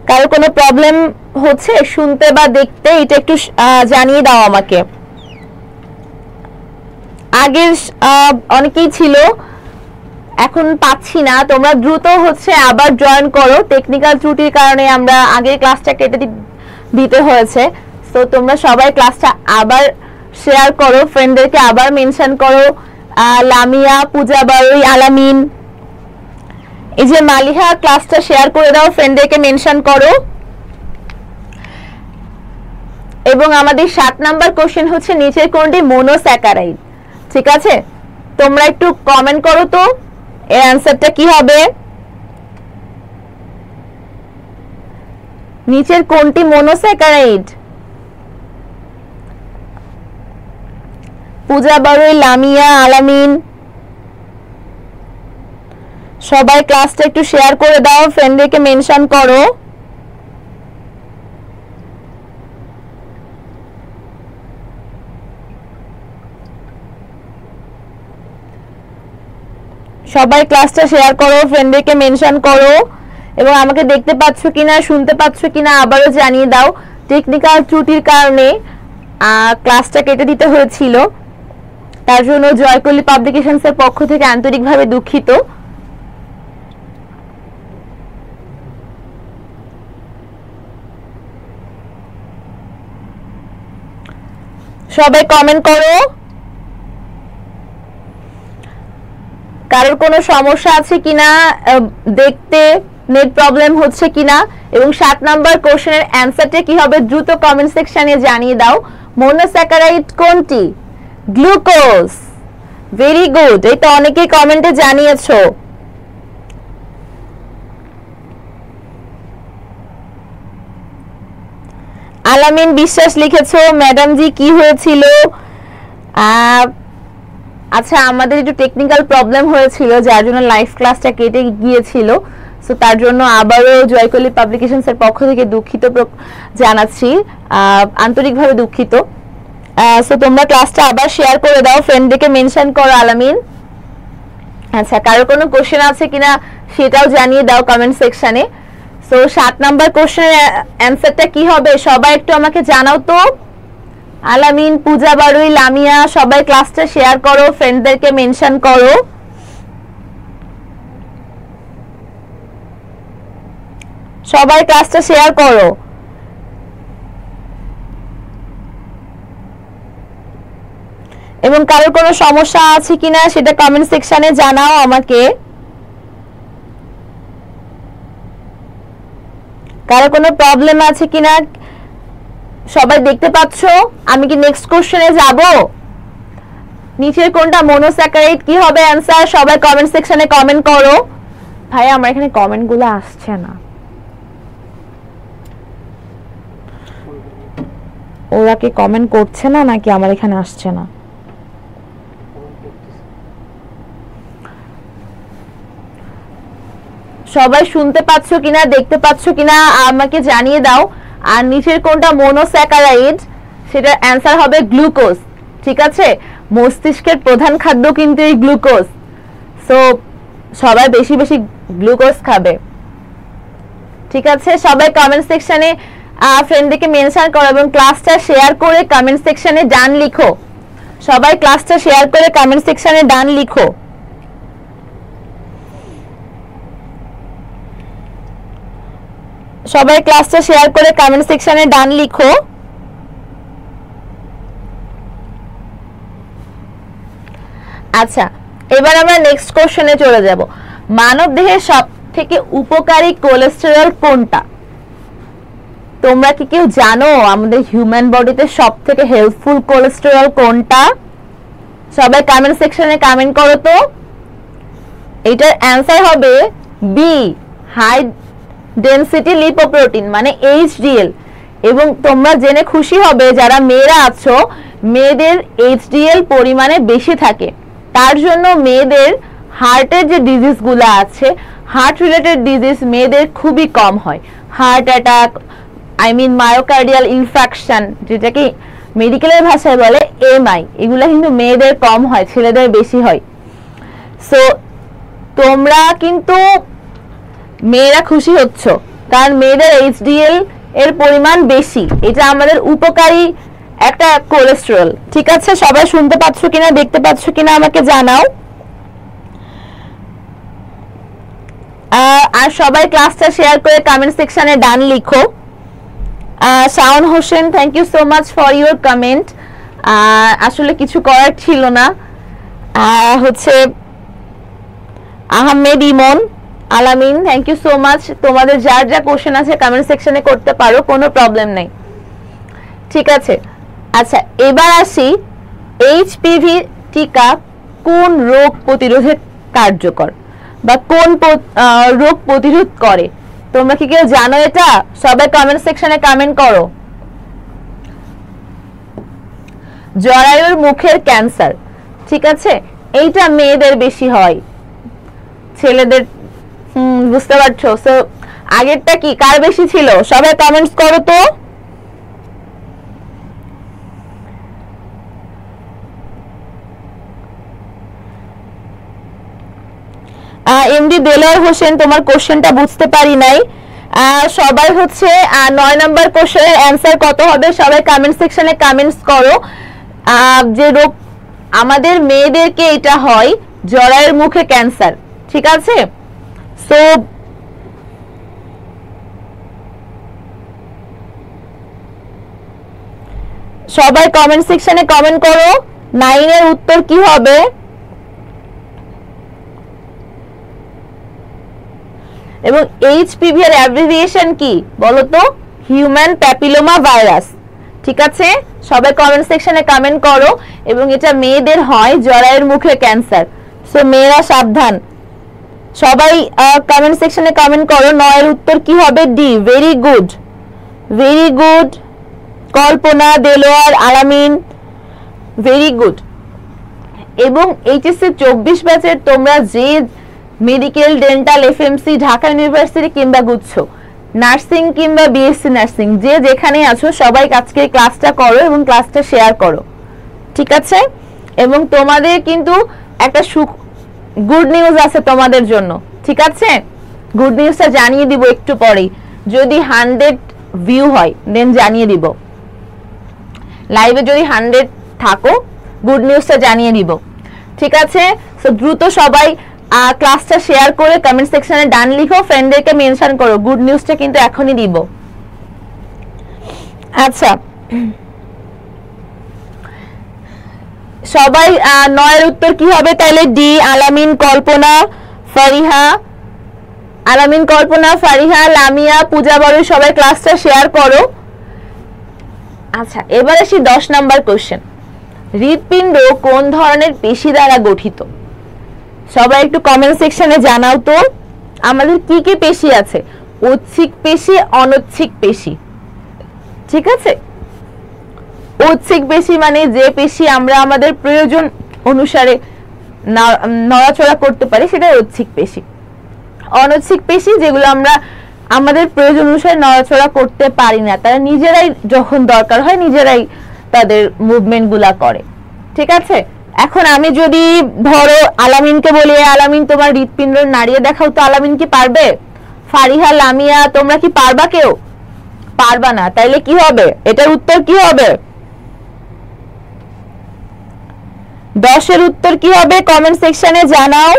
কারো কোনো প্রবলেম হচ্ছে শুনতে বা দেখতে এটা একটু জানিয়ে দাও আমাকে। আগে অনেকেই ছিল, এখন পাচ্ছি না। তোমরা দ্রুত হচ্ছে আবার জয়েন করো, টেকনিক্যাল ত্রুটির কারণে আমরা আগের ক্লাসটা কেটে দিতে হয়েছে। সো তোমরা সবাই ক্লাসটা আবার শেয়ার করো, ফ্রেন্ডদেরকে আবার মেনশন করো। লামিয়া, পূজা বারুই, আলামিন, এই যে মালিহা, ক্লাসটা শেয়ার করে দাও, ফ্রেন্ডদেরকে মেনশন করো। এবং আমাদের 7 নাম্বার কোশ্চেন হচ্ছে নিচের কোনটি মনোস্যাকারাইড। ঠিক আছে, তোমরা একটু কমেন্ট করো তো এর অ্যানসারটা কি হবে। নিচের কোনটি মনোস্যাকারাইড? পূজা বারুই, লামিয়া, আলামিন, সবাই ক্লাসটা একটু শেয়ার করে দাও, ফ্রেন্ডদেরকে মেনশন করো। সবাই ক্লাসটা শেয়ার করো, ফ্রেন্ডদেরকে মেনশন করো। এবং আমাকে দেখতে পাচ্ছ কিনা, শুনতে পাচ্ছ কিনা আবারও জানিয়ে দাও। টেকনিক্যাল ত্রুটির কারণে ক্লাসটা কেটে দিতে হয়েছিল, তার জন্য জয়কলি পাবলিকেশনস এর পক্ষ থেকে আন্তরিকভাবে দুঃখিত। সবাই কমেন্ট করো। কারোর কোনো সমস্যা আছে কিনা দেখতে, নেট প্রবলেম হচ্ছে কিনা, এবং 7 নাম্বার কোশ্চেনের অ্যানসারটা কি হবে দ্রুত কমেন্ট সেকশনে জানিয়ে দাও। মনোস্যাকারাইড কোনটি? গ্লুকোজ। ভেরি গুড, এই তো অনেকেই কমেন্টে জানিয়েছো। আলামিন বিশ্বাস লিখেছো, ম্যাডাম জি কি হয়েছিল? আচ্ছা, আমাদের একটু টেকনিক্যাল প্রবলেম হয়েছিল যার জন্য লাইভ ক্লাসটা কেটে গিয়েছিল। সো তার জন্য আবারও জয়কলি পাবলিকেশনস এর পক্ষ থেকে দুঃখিত জানাচ্ছি, আন্তরিকভাবে দুঃখিত। সো তোমরা ক্লাসটা আবার শেয়ার করে দাও, ফ্রেন্ডদেরকে মেনশন করো। আলামিন, আচ্ছা, কারো কোনো কোশ্চেন আছে কিনা সেটাও জানিয়ে দাও কমেন্ট সেকশনে। সো 7 নাম্বার কোশ্চেনের অ্যানসারটা কি হবে সবাই একটু আমাকে জানাও তো। আলামিন, পূজা বারুই, লামিয়া, সবাই ক্লাসটা শেয়ার করো, ফ্রেন্ডদেরকে মেনশন করো। সবাই ক্লাসটা শেয়ার করো। এবং কারোর কোনো সমস্যা আছে কিনা সেটা কমেন্ট সেকশনে জানাও আমাকে। কারো কোনো প্রবলেম আছে কিনা সবাই দেখতে পাচ্ছো? আমি কি নেক্সট কোশ্চেনে যাব? নিচের কোনটা মনোস্যাকারাইড, কি হবে অ্যানসার? সবাই কমেন্ট সেকশনে কমেন্ট করো। ভাই আমার এখানে কমেন্টগুলো আসছে না, ওরা কি কমেন্ট করছে না নাকি আমার এখানে আসছে না? সবাই শুনতে পাচ্ছ কিনা, দেখতে পাচ্ছ কিনা আমাকে জানিয়ে দাও। আর নিচের কোনটা মনোস্যাকারাইড, সেটার অ্যানসার হবে গ্লুকোজ। ঠিক আছে, মস্তিষ্কের প্রধান খাদ্য কিন্তু এই গ্লুকোজ। সো সবাই বেশি বেশি গ্লুকোজ খাবে। ঠিক আছে, সবাই কমেন্ট সেকশনে ফ্রেন্ডদেরকে মেনশন করো এবং ক্লাসটা শেয়ার করে কমেন্ট সেকশনে ডান লিখো। সবাই ক্লাসটা শেয়ার করে কমেন্ট সেকশনে ডান লিখো। সবাই ক্লাসটা শেয়ার করে কমেন্ট সেকশনে ডান লিখো। আচ্ছা, এবার আমরা নেক্সট কোশ্চেনে চলে যাব। মানব দেহের সবথেকে উপকারী কোলেস্টেরল কোনটা? তোমরা কি কেউ জানো আমাদের হিউম্যান বডিতে সবথেকে হেল্পফুল কোলেস্টেরল কোনটা? সবাই কমেন্ট সেকশনে কমেন্ট করো তো। এটার অ্যানসার হবে বি, হাই ডেনসিটি লিপোপ্রোটিন মানে এইচডিএল। এবং তোমরা জেনে খুশি হবে যারা মেয়েরা আছো, মেয়েদের এইচডিএল পরিমাণে বেশি থাকে। তার জন্য মেয়েদের হার্টের যে ডিজিজগুলো আছে, হার্ট রিলেটেড ডিজিজ মেয়েদের খুবই কম হয়। হার্ট অ্যাটাক, মায়োকার্ডিয়াল ইনফ্রাকশন, যেটাকে মেডিকেলের ভাষায় বলে এমআই, এগুলো কিন্তু মেয়েদের কম হয়, ছেলেদের বেশি হয়। সো তোমরা কিন্তু মেয়েরা খুশি হচ্ছ, কারণ মেয়েদের এইচডিএল এর পরিমাণ বেশি। এটা আমাদের উপকারী একটা কোলেস্টেরল। ঠিক আছে, সবাই শুনতে পাচ্ছ কিনা, দেখতে পাচ্ছ কিনা আমাকে জানাও। আর সবাই ক্লাসটা শেয়ার করে কমেন্ট সেকশনে ডান লিখো। Shaon Hossain, thank you so much for your comment. আসলে কিছু করার ছিল না। হচ্ছে আহমেদ ইমন, আলামিন, থ্যাংক ইউ সো মাচ। তোমাদের যার যা কোশ্চেন আছে কমেন্ট সেকশনে করতে পারো, কোনো প্রবলেম নেই। ঠিক আছে, আচ্ছা এবার আসি, এইচপিভি টিকা কোন রোগ প্রতিরোধে কার্যকর বা কোন রোগ প্রতিরোধ করে? তোমরা কি কেউ জানো এটা? সবাই কমেন্ট সেকশনে কমেন্ট করো। জরায়ুর মুখের ক্যান্সার। ঠিক আছে, এইটা মেয়েদের বেশি হয়, ছেলেদের বুঝতে পারছো? সো আগেরটা কি কার বেশি ছিল? সবাই কমেন্টস করো তো। এমডি দেলোয়ার হোসেন, তোমার কোশ্চেনটা বুঝতে পারি নাই। সবাই হচ্ছে 9 নম্বর কোশ্চেনের অ্যানসার কত হবে সবাই কমেন্ট সেকশনে কমেন্টস করো। যে রোগ আমাদের মেয়েদেরকে এটা হয়, জরায়ুর মুখে ক্যান্সার। ঠিক আছে, সো সবাই কমেন্ট সেকশনে কমেন্ট করো 9 এর উত্তর কি হবে। এবং এইচপিভি এর অ্যাব্রিভিয়েশন কি বলো তো? Human papilloma virus. ঠিক আছে, সবাই কমেন্ট সেকশনে কমেন্ট করো। এবং এটা মেয়েদের হয় জরায়ুর মুখে ক্যান্সার। সো মেয়েরা সাবধান। সবাই কমেন্ট সেকশনে কমেন্ট করো 9 এর উত্তর কি হবে? D, very good, very good. Kalpana, Delwar, Alamin, very good. এবং এইচএসসি 24 ব্যাচের তোমরা যে medical, dental, FMC, Dhaka university কিংবা গুচ্ছ, নার্সিং কিংবা বিএসসি নার্সিং, যে যেখানে আছো সবাই আজকে ক্লাসটা করো এবং ক্লাসটা শেয়ার করো। ঠিক আছে, এবং তোমাদের কিন্তু একটা গুড নিউজ আছে তোমাদের জন্য। ঠিক আছে, গুড নিউজটা জানিয়ে দিব একটু পরেই। যদি 100 ভিউ হয় দেন জানিয়ে দিব। লাইভে যদি 100 থাকো গুড নিউজটা জানিয়ে দিব। ঠিক আছে, সো দ্রুত সবাই ক্লাসটা শেয়ার করে কমেন্ট সেকশনে ডান লিখো, ফ্রেন্ডদেরকে মেনশন করো। গুড নিউজটা কিন্তু এখনই দিব। আচ্ছা, সবাই 9 এর উত্তর কি হবে তাহলে? ডি, আলামিন, কল্পনা, ফারিহা, আলামিন, কল্পনা, ফারিহা, লামিয়া, পূজা বড়ুই সবাই ক্লাসটা শেয়ার করো। আচ্ছা, এবার আসি 10 নাম্বার কোশ্চেন। হৃৎপিণ্ড কোন ধরনের পেশি দ্বারা গঠিত? সবাই একটু কমেন্ট সেকশনে জানাও তো আমাদের কি কি পেশি আছে। ঐচ্ছিক পেশি, অনৈচ্ছিক পেশি, ঠিক আছে? ঐচ্ছিক পেশি মানে যে পেশি আমরা আমাদের প্রয়োজন অনুসারে নড়াচড়া করতে পারি, সেটা ঐচ্ছিক পেশি। অনৈচ্ছিক পেশি যেগুলো আমরা আমাদের প্রয়োজন অনুসারে নড়াচড়া করতে পারি না, তারা নিজেরাই যখন দরকার হয় নিজেরাই তাদের মুভমেন্ট গুলা করে, ঠিক আছে? এখন আমি যদি ধরো আলামিনকে বলি, আলামিন তোমার হৃৎপিণ্ড নাড়িয়ে দেখাও, তো আলামিন কি পারবে? ফারিহা, লামিয়া, তোমরা কি পারবা? কেউ পারবা না। তাইলে কি হবে? এটার উত্তর কি হবে? 10 এর উত্তর কি হবে কমেন্ট সেকশনে জানাও।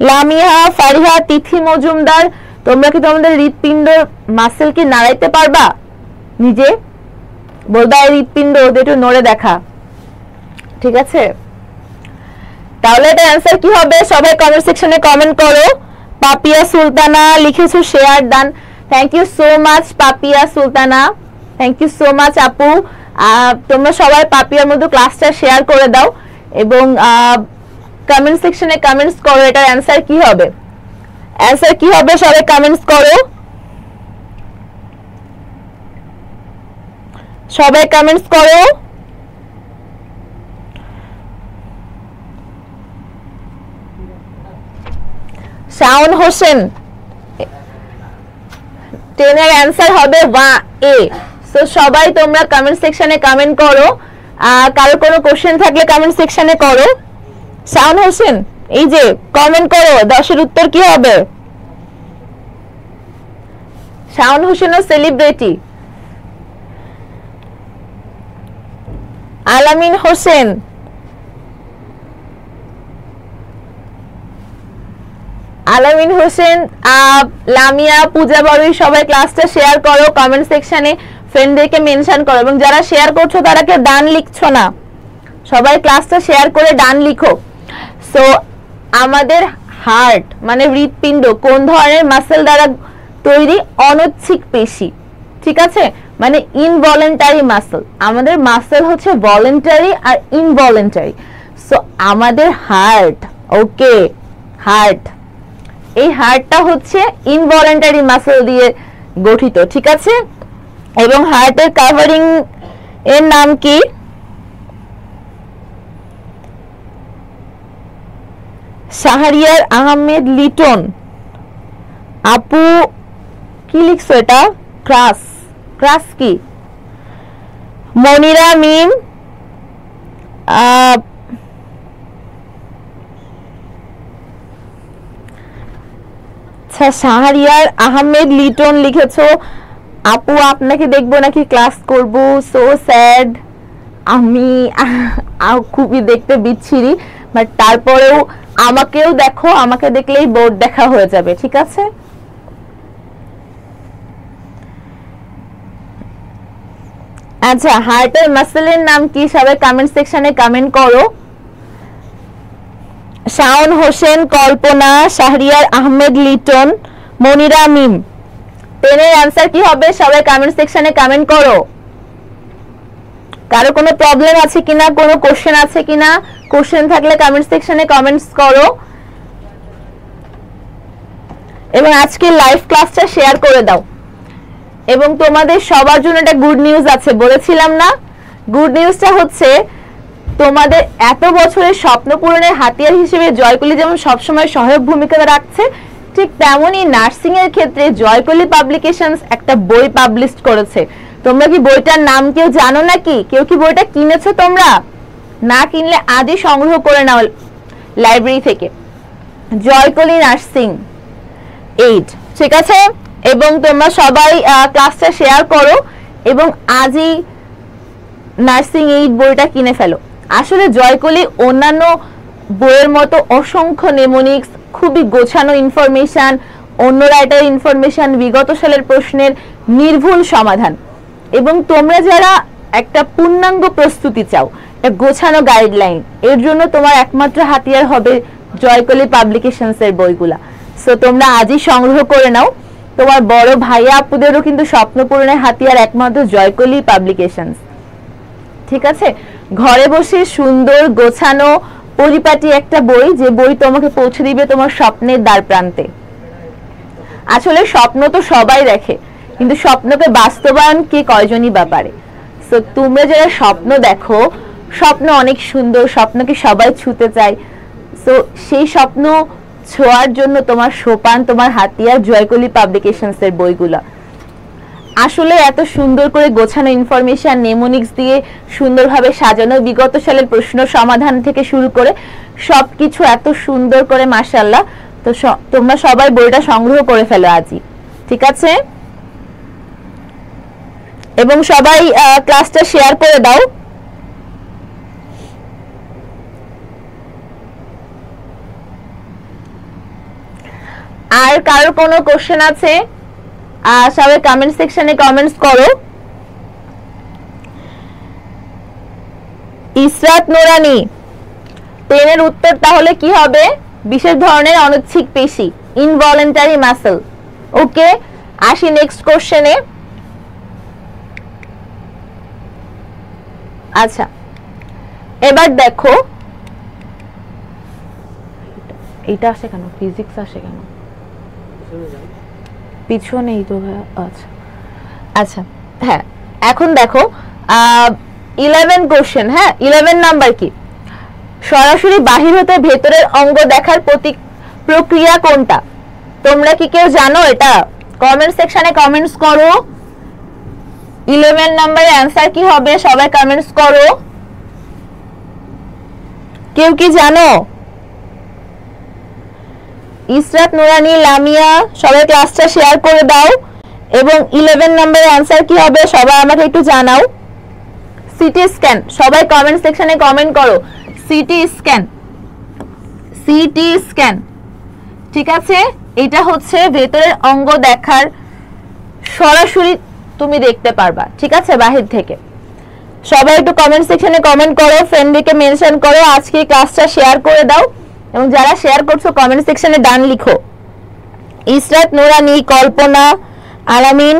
লামিয়া, ফারিহা, তিথি মজুমদার, তোমরা কি তোমাদের হৃৎপিণ্ড মাসেল কি নাড়াইতে পারবা? নিজে বলবা হৃৎপিণ্ড একটু নড়ে দেখা, ঠিক আছে? তাহলে এটা অ্যানসার কি হবে? সবাই কমেন্ট সেকশনে কমেন্ট করো। পাপিয়া সুলতানা লিখেছো share done, thank you so much Papia Sultana, thank you so much আপু। তোমরা সবাই পাপিয়ার মধ্যে ক্লাসটা শেয়ার করে দাও এবং কমেন্ট সেকশনে কমেন্টস করো এটার অ্যানসার কি হবে। অ্যানসার কি হবে সবাই কমেন্টস করো, সবাই কমেন্টস করো। শাওন হোসেন, 10 এর অ্যানসার হবে এ। সো সবাই তোমরা কমেন্ট সেকশনে কমেন্ট করো, কারো কোনো কোশ্চেন থাকলে কমেন্ট সেকশনে করো। শাওন হোসেন এই যে কমেন্ট করো 10 এর উত্তর কি হবে। শাওন হোসেনও সেলিব্রিটি। আলামিন হোসেন, আলামিন হোসেন, লামিয়া, পূজা বড়ুই সবাই ক্লাসটা শেয়ার করো, কমেন্ট সেকশনে ফ্রেন্ডদেরকে মেনশন করো এবং যারা শেয়ার করছো তারা কেউ ডান লিখছো না, সবাই ক্লাসটা শেয়ার করে ডান লিখো। সো আমাদের হার্ট মানে হৃৎপিণ্ড কোন ধরনের মাসেল দ্বারা তৈরি? অনৈচ্ছিক পেশি, ঠিক আছে? মানে ইনভলেন্টারি মাসেল। আমাদের মাসেল হচ্ছে ভলেন্টারি আর ইনভলেন্টারি। সো আমাদের হার্ট, ওকে, হার্ট, এই হার্টটা হচ্ছে ইনভলেন্টারি মাসেল দিয়ে গঠিত, ঠিক আছে? এবং হার্টের কাভারিং এর নাম কি? শাহরিয়ার আহমেদ লিটন। আপু কি লিখছো এটা? ক্রাস, ক্রাস কি? মনিরা মিম, আচ্ছা শাহরিয়ার আহমেদ লিটন লিখেছো। আপু আপনাকে দেখবো নাকি ক্লাস করব? সো স্যাড, আমি খুবই দেখতে বিচ্ছিরি, বাট তারপরেও আমাকেও দেখো, আমাকে দেখলেই বোর্ড দেখা হয়ে যাবে, ঠিক আছে? আচ্ছা হার্টের মাসেলের নাম কি? সবাই কমেন্ট সেকশনে কমেন্ট করো। শাওন হোসেন, কল্পনা, শাহরিয়ার আহমেদ লিটন, মনিরা মিম, 10 এর অ্যানসার কি হবে? সবাই কমেন্ট সেকশনে কমেন্ট করো। কারো কোনো প্রবলেম আছে কিনা, কোনো কোশ্চেন আছে কিনা? কোশ্চেন থাকলে কমেন্ট সেকশনে কমেন্টস করো এবং আজকে লাইভ ক্লাসটা শেয়ার করে দাও। এবং তোমাদের সবার জন্য একটা গুড নিউজ আছে, বলেছিলাম না? গুড নিউজটা হচ্ছে তোমাদের এত বছরের স্বপ্ন পূরণের হাতিয়ার হিসেবে জয়কলি যেমন সবসময় সহায়ক ভূমিকা রাখছে, ঠিক তেমনই নার্সিং এর ক্ষেত্রে জয়কলি পাবলিকেশনস একটা বই পাবলিশ করেছে। তোমরা কি বইটার নাম কেউ জানো নাকি? কেউ কি বইটা কিনেছো? তোমরা না কিনলে আজই সংগ্রহ করে নাও লাইব্রেরি থেকে, জয়কলি নার্সিং এইড, ঠিক আছে? এবং তোমরা সবাই ক্লাসটা শেয়ার করো এবং আজই নার্সিং এইড বইটা কিনে ফেলো। আসলে জয়কলি অন্যান্য বইয়ের মতো অসংখ্য নেমোনিক্স, খুবই গোছানো ইনফরমেশন, অন্য রাইটার ইনফরমেশন, বিগত সালের প্রশ্নের নির্ভুল সমাধান। এবং তোমরা যারা একটা পূর্ণাঙ্গ প্রস্তুতি চাও, একটা গোছানো গাইডলাইন, এর জন্য তোমার একমাত্র হাতিয়ার হবে জয়কলি পাবলিকেশনস এর বইগুলা। সো তোমরা আজই সংগ্রহ করে নাও। তোমার বড় ভাইয়া আপুদেরও কিন্তু স্বপ্ন পূরণের হাতিয়ার একমাত্র জয়কলি পাবলিকেশনস। ঠিক আছে, ঘরে বসে সুন্দর গোছানো পরিপাটি একটা বই, যে বই তোমাকে পৌঁছে দিবে তোমার স্বপ্নের দ্বার প্রান্তে। আসলে স্বপ্ন তো সবাই দেখে, কিন্তু স্বপ্নকে বাস্তবায়ন কে কয়জনই বা পারে। সো তোমরা যারা স্বপ্ন দেখো, স্বপ্ন অনেক সুন্দর, স্বপ্নকে সবাই ছুঁতে চায়। সো সেই স্বপ্ন ছোঁয়ার জন্য তোমার সোপান, তোমার হাতিয়ার জয়কলি পাবলিকেশনস এর বইগুলা। আসলে এত সুন্দর করে গোছানো ইনফরমেশন, নেমোনিক্স দিয়ে সুন্দরভাবে সাজানো, বিগত সালের প্রশ্ন সমাধান থেকে শুরু করে সবকিছু এত সুন্দর করে, মাশাআল্লাহ। তো তোমরা সবাই বইটা সংগ্রহ করে ফেলো আজই, ঠিক আছে? এবং সবাই ক্লাসটা শেয়ার করে দাও। আর কারোর কোনো কোশ্চেন আছে? সবাই কমেন্ট সেকশনে কমেন্টস করো। ইসরাত নোরানি, 10 এর উত্তর তাহলে কি হবে? বিশেষ ধরনের অনৈচ্ছিক পেশি, ইনভলেন্টারি মাসল। ওকে, আসি নেক্সট কোশ্চেনে। আচ্ছা, এবার দেখো, এটা আসে কেন? ফিজিক্স আসে কেন পিছনেই তো? আচ্ছা আচ্ছা, হ্যাঁ এখন দেখো 11 কোশ্চেন। হ্যাঁ, 11 নাম্বার কি? সরাসরি বাহির হতে ভেতরের অঙ্গ দেখার প্রক্রিয়া কোনটা? তোমরা কি কেউ জানো এটা? কমেন্ট সেকশনে কমেন্টস করো। 11 নাম্বারের অ্যানসার কি হবে? সবাই কমেন্টস করো। কেউ কি জানো? ইসরাত, নুরানি, লামিয়া, সবাই ক্লাসটা শেয়ার করে দাও। এবং 11 নাম্বারের অ্যানসার কি হবে সবাই আমাকে একটু জানাও। সিটি স্ক্যান, সবাই কমেন্ট সেকশনে কমেন্ট করো। সিটি স্ক্যান, সিটি স্ক্যান, ঠিক আছে? এটা হচ্ছে ভেতরের অঙ্গ দেখার, সরাসরি তুমি দেখতে পারবা, ঠিক আছে, বাহির থেকে। সবাই একটু কমেন্ট সেকশনে কমেন্ট করো, ফ্রেন্ডকে মেনশন করো, আজকে ক্লাসটা শেয়ার করে দাও। এবং যারা শেয়ার করছো কমেন্ট সেকশনে ডান লিখো। ইসরাত, নুরানি, কল্পনা, আলামিন,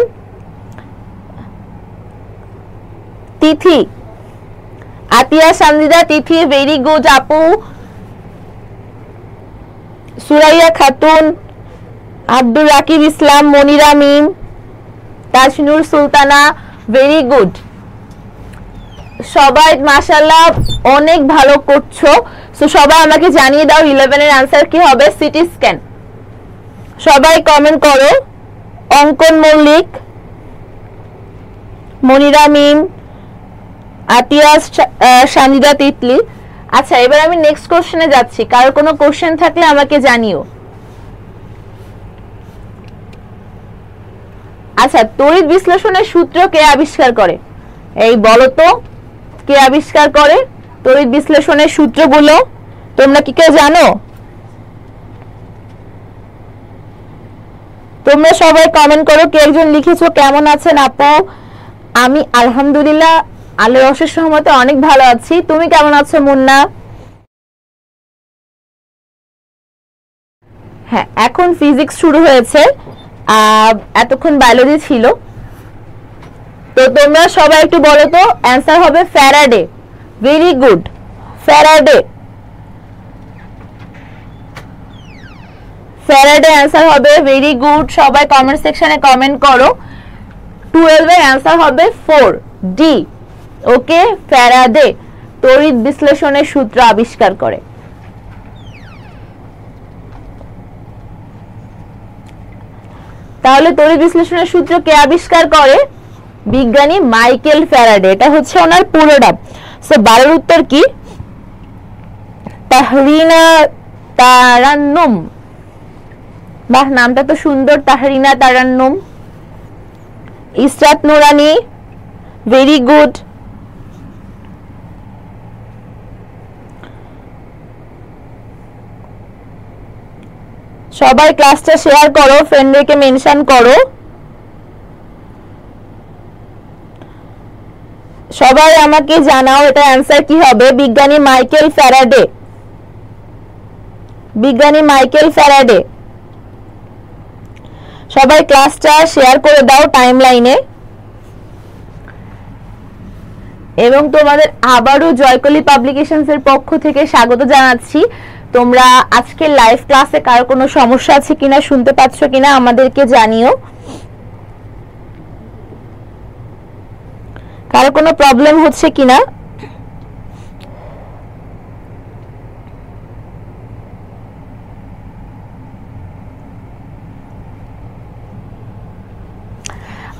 তিথি, আতিয়া, সানজিদা, তিথি, ভেরি গুড আপু। সুরাইয়া খাতুন, আব্দুল রাকিব ইসলাম, মনিরা মিম, তাজনুর সুলতানা, ভেরি গুড। সবাই মাশাআল্লাহ অনেক ভালো করছো। সো সবাই আমাকে জানিয়ে দাও 11 এর আনসার কি হবে। সিটি স্ক্যান, সবাই কমেন্ট করো। অঙ্কন মল্লিক, মনিরা মিম, আতিয়া, সানিদা, তিতলি। আচ্ছা, এবার আমি নেক্সট কোশ্চেনে যাচ্ছি। কারো কোনো কোশ্চেন থাকলে আমাকে জানিও। আচ্ছা, তড়িৎ বিশ্লেষণের সূত্র কে আবিষ্কার করে? এই বলো তো, কে আবিষ্কার করে তড়িৎ বিশ্লেষণের সূত্রগুলো? তোমরা কি কেউ জানো? তোমরা সবাই কমেন্ট করো। কে একজন লিখেছো কেমন আছেন আপু? আমি আলহামদুলিল্লাহ আল্লাহর অশেষ রহমতে অনেক ভালো আছি। তুমি কেমন আছো মুন্না? হ্যাঁ, এখন ফিজিক্স শুরু হয়েছে, এতক্ষণ বায়োলজি ছিল। তো তোমরা সবাই একটু বলো তো, অ্যান্সার হবে Faraday. Very good, Faraday. Faraday answer হবে, ভেরি গুড। সবাই কমেন্ট সেকশনে কমেন্ট করো। 12 এর অ্যান্সার হবে 4 ডি। ওকে, ফ্যারাডে তড়িৎ বিশ্লেষণের সূত্র আবিষ্কার করে। তাহলে তড়িৎ বিশ্লেষণের সূত্র কে আবিষ্কার করে? বিজ্ঞানী মাইকেল ফ্যারাডে। এটা হচ্ছে ওনার পুরো নাম। সো 12 উত্তর কি? তাহরিনা তারান্নুম। বাহ, নামটা তো সুন্দর, তাহরিনা তারান্নুম। ইসরাত নুরানি, ভেরি গুড। সবাই ক্লাসটা শেয়ার করো, ফ্রেন্ডদেরকে মেনশন করো। সবাই আমাকে জানাও এটা অ্যান্সার কি হবে। বিজ্ঞানী মাইকেল ফ্যারাডে। বিজ্ঞানী মাইকেল ফ্যারাডে। সবাই ক্লাসটা শেয়ার করে দাও টাইমলাইনে। এবং তোমাদের আবারও জয়কলি পাবলিকেশনস এর পক্ষ থেকে স্বাগত জানাচ্ছি। তোমরা আজকে লাইভ ক্লাসে কারো কোনো সমস্যা আছে কিনা, শুনতে পাচ্ছ কিনা আমাদেরকে জানিও। কারো কোনো প্রবলেম হচ্ছে কিনা।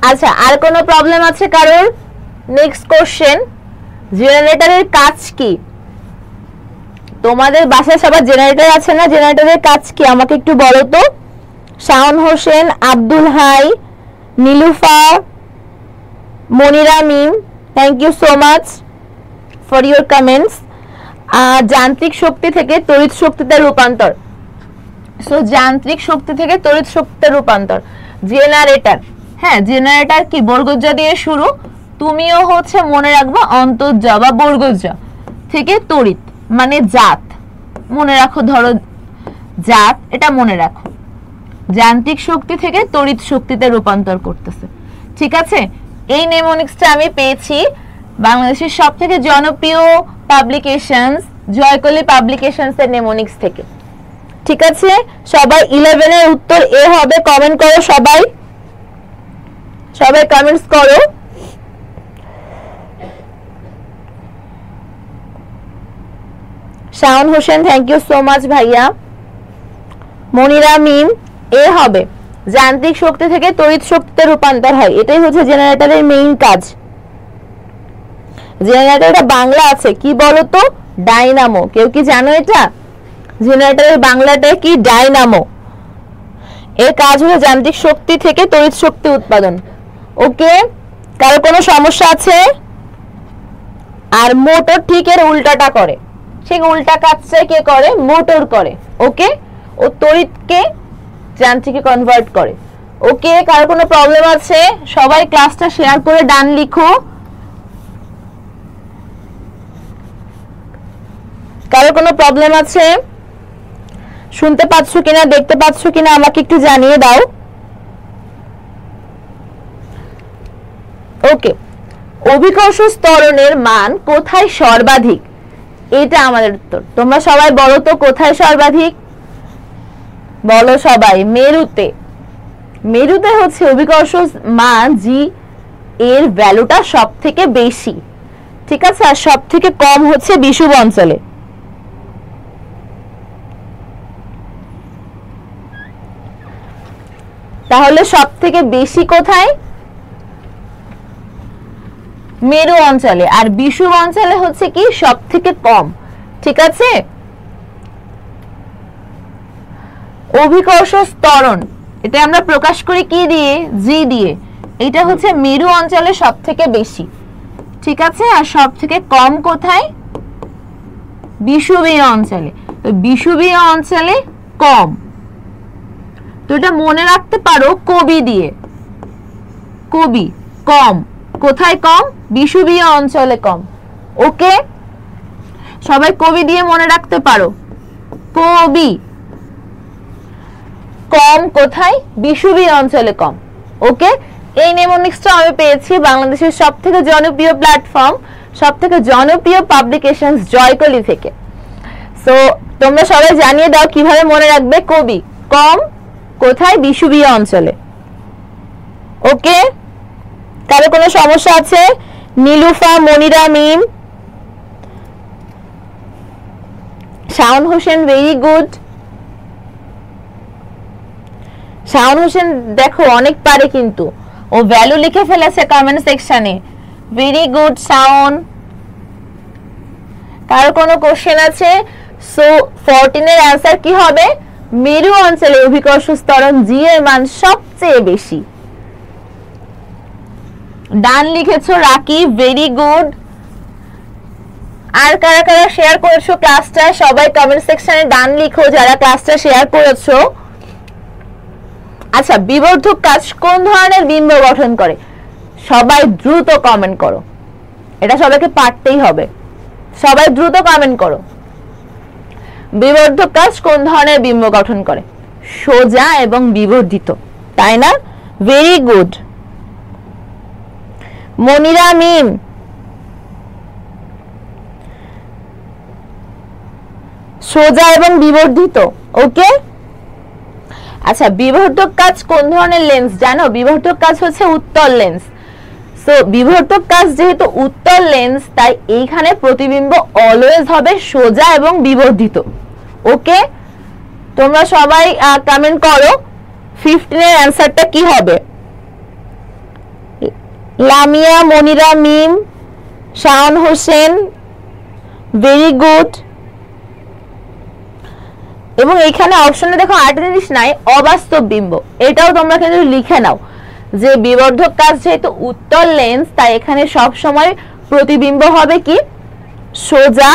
আচ্ছা, আর কোনো প্রবলেম আছে কারোর? নেক্সট কোশ্চেন, জেনারেটরের কাজ কি? তোমাদের বাসায় সবার জেনারেটর আছে না? জেনারেটরের কাজ কি আমাকে একটু বলো তো। Shaon Hossain, Abdul Hai, Nilufa, Monira Mim, thank you so much for your comments. যান্ত্রিক শক্তি থেকে তড়িৎ শক্তিতে রূপান্তর। সো যান্ত্রিক শক্তি থেকে তড়িৎ শক্তিতে রূপান্তর, জেনারেটর। হ্যাঁ, জেনারেটর কি বর্গজ দিয়ে শুরু, তুমিও হচ্ছে মনে রাখবা অন্তর্জ বা বর্গজ থেকে তড়িৎ মানে জাত, মনে রাখো, ধরো জাত, এটা মনে রাখো। যান্ত্রিক শক্তি থেকে তড়িৎ শক্তিতে রূপান্তর করতেছে। ঠিক আছে, এই নেমোনিক্সটা আমি পেয়েছি বাংলাদেশের সবথেকে জনপ্রিয় পাবলিকেশনস জয়কলি পাবলিকেশনস এর নেমোনিক্স থেকে। ঠিক আছে, সবাই 11 এর উত্তর এ হবে। কমেন্ট করো সবাই, সবাই কমেন্টস করো। Shaon Hossain, thank you so much ভাইয়া। মনিরা মিম, এ হবে। যান্ত্রিক শক্তি থেকে তড়িৎ শক্তিতে রূপান্তর হয়, এটাই হচ্ছে জেনারেটরের মেইন কাজ। জেনারেটরটা বাংলা আছে কি বলো তো? ডাইনামো। কেউ কি জানো এটা? জেনারেটরের বাংলাটা কি? ডাইনামো। এর কাজ হলো যান্ত্রিক শক্তি থেকে তড়িৎ শক্তি উৎপাদন। ওকে, কারো কোনো সমস্যা আছে? আর মোটর ঠিক এর উল্টাটা করে, ঠিক উল্টা কাজটা কে করে? মোটর করে। ওকে, ও তড়িৎকে যান্ত্রিকে কনভার্ট করে। ওকে, কারো কোনো প্রবলেম আছে? সবাই ক্লাসটা শেয়ার করে ডান লিখো। কারো কোনো প্রবলেম আছে? শুনতে পাচ্ছ কিনা, দেখতে পাচ্ছ কিনা আমাকে একটু জানিয়ে দাও। ওকে, অভিকর্ষ ত্বরণের মান কোথায় সর্বাধিক? এটা আমাদের উত্তর। তোমরা সবাই বলো তো কোথায় সর্বাধিক? বলো সবাই। মেরুতে। মেরুতে হচ্ছে অভিকর্ষ মান জি এর ভ্যালুটা সব থেকে বেশি। ঠিক আছে, আর সব থেকে কম হচ্ছে বিষুব অঞ্চলে। তাহলে সব থেকে বেশি কোথায়? মেরু অঞ্চলে। আর বিষুব অঞ্চলে হচ্ছে কি সব থেকে কম। ঠিক আছে, অভিকর্ষ ত্বরণ এটা আমরা প্রকাশ করি কি দিয়ে? জি দিয়ে। এটা হচ্ছে মেরু অঞ্চলে সব থেকে বেশি। ঠিক আছে, আর সব থেকে কম কোথায়? বিষুবীয় অঞ্চলে। তো বিষুবীয় অঞ্চলে কম, তো এটা মনে রাখতে পারো কবি দিয়ে। কবি কম, কোথায় কম? বিষুবীয় অঞ্চলে কম। ওকে, সবাই কবি দিয়ে মনে রাখতে পারো। কবি কম কোথায়? বিষুবীয় অঞ্চলে কম। ওকে, এই নেমোনিক্সটা আমি পেয়েছি বাংলাদেশের সবথেকে জনপ্রিয় প্ল্যাটফর্ম, সবথেকে জনপ্রিয় পাবলিকেশনস জয়কলি থেকে। সো তোমরা সবাই জানিয়ে দাও কিভাবে মনে রাখবে। কবি কম কোথায়? বিষুবীয় অঞ্চলে। ওকে, কারো কোনো সমস্যা আছে? Nilufa, Monira Mim, Shaon Hossain, very good. শাওন হোসেন দেখো অনেক পারে, কিন্তু ও ভ্যালু লিখে ফেলেছে কমেন্ট সেকশনে। Very good Shaon. কারো কোনো কোশ্চেন আছে? সো 14 এর অ্যানসার কি হবে? মেরু অঞ্চলে অভিকর্ষ ত্বরণ জি এর মান সবচেয়ে বেশি। ডান লিখেছো রাকিব, ভেরি গুড। আর কারা কারা শেয়ার করেছো ক্লাসটা? সবাই কমেন্ট সেকশনে ডান লিখো যারা ক্লাসটা শেয়ার করেছো। আচ্ছা, বিবর্ধক কাজ কোন ধরনের বিম্ব গঠন করে? সবাই দ্রুত কমেন্ট করো, এটা সবাইকে পারতেই হবে। সবাই দ্রুত কমেন্ট করো। বিবর্ধক কাচ কোন ধরনের বিম্ব গঠন করে? সোজা এবং বিবর্ধিত, তাই না? Very good. মনিরা মিম, সোজা এবং বিবর্ধিত। ওকে, আচ্ছা বিবর্ধক কাচ কোন ধরনের লেন্স জানো? বিবর্ধক কাচ হচ্ছে উত্তল লেন্স। সো বিবর্ধক কাচ যেহেতু উত্তল লেন্স, তাই এইখানে প্রতিবিম্ব অলওয়েজ হবে সোজা এবং বিবর্ধিত। ওকে, তোমরা সবাই কমেন্ট করো 15 এর অ্যানসারটা কি হবে। Lamia, Monira Mim, Shaon Hossain, very good. এবং এখানে অপশনে দেখো আরেকটা জিনিস নাই, অবাস্তব বিম্ব। এটাও তোমরা কিন্তু লিখে নাও যে বিবর্ধক কাচ যেহেতু উত্তল লেন্স, তাই এখানে সব সময় প্রতিবিম্ব হবে কি? সোজা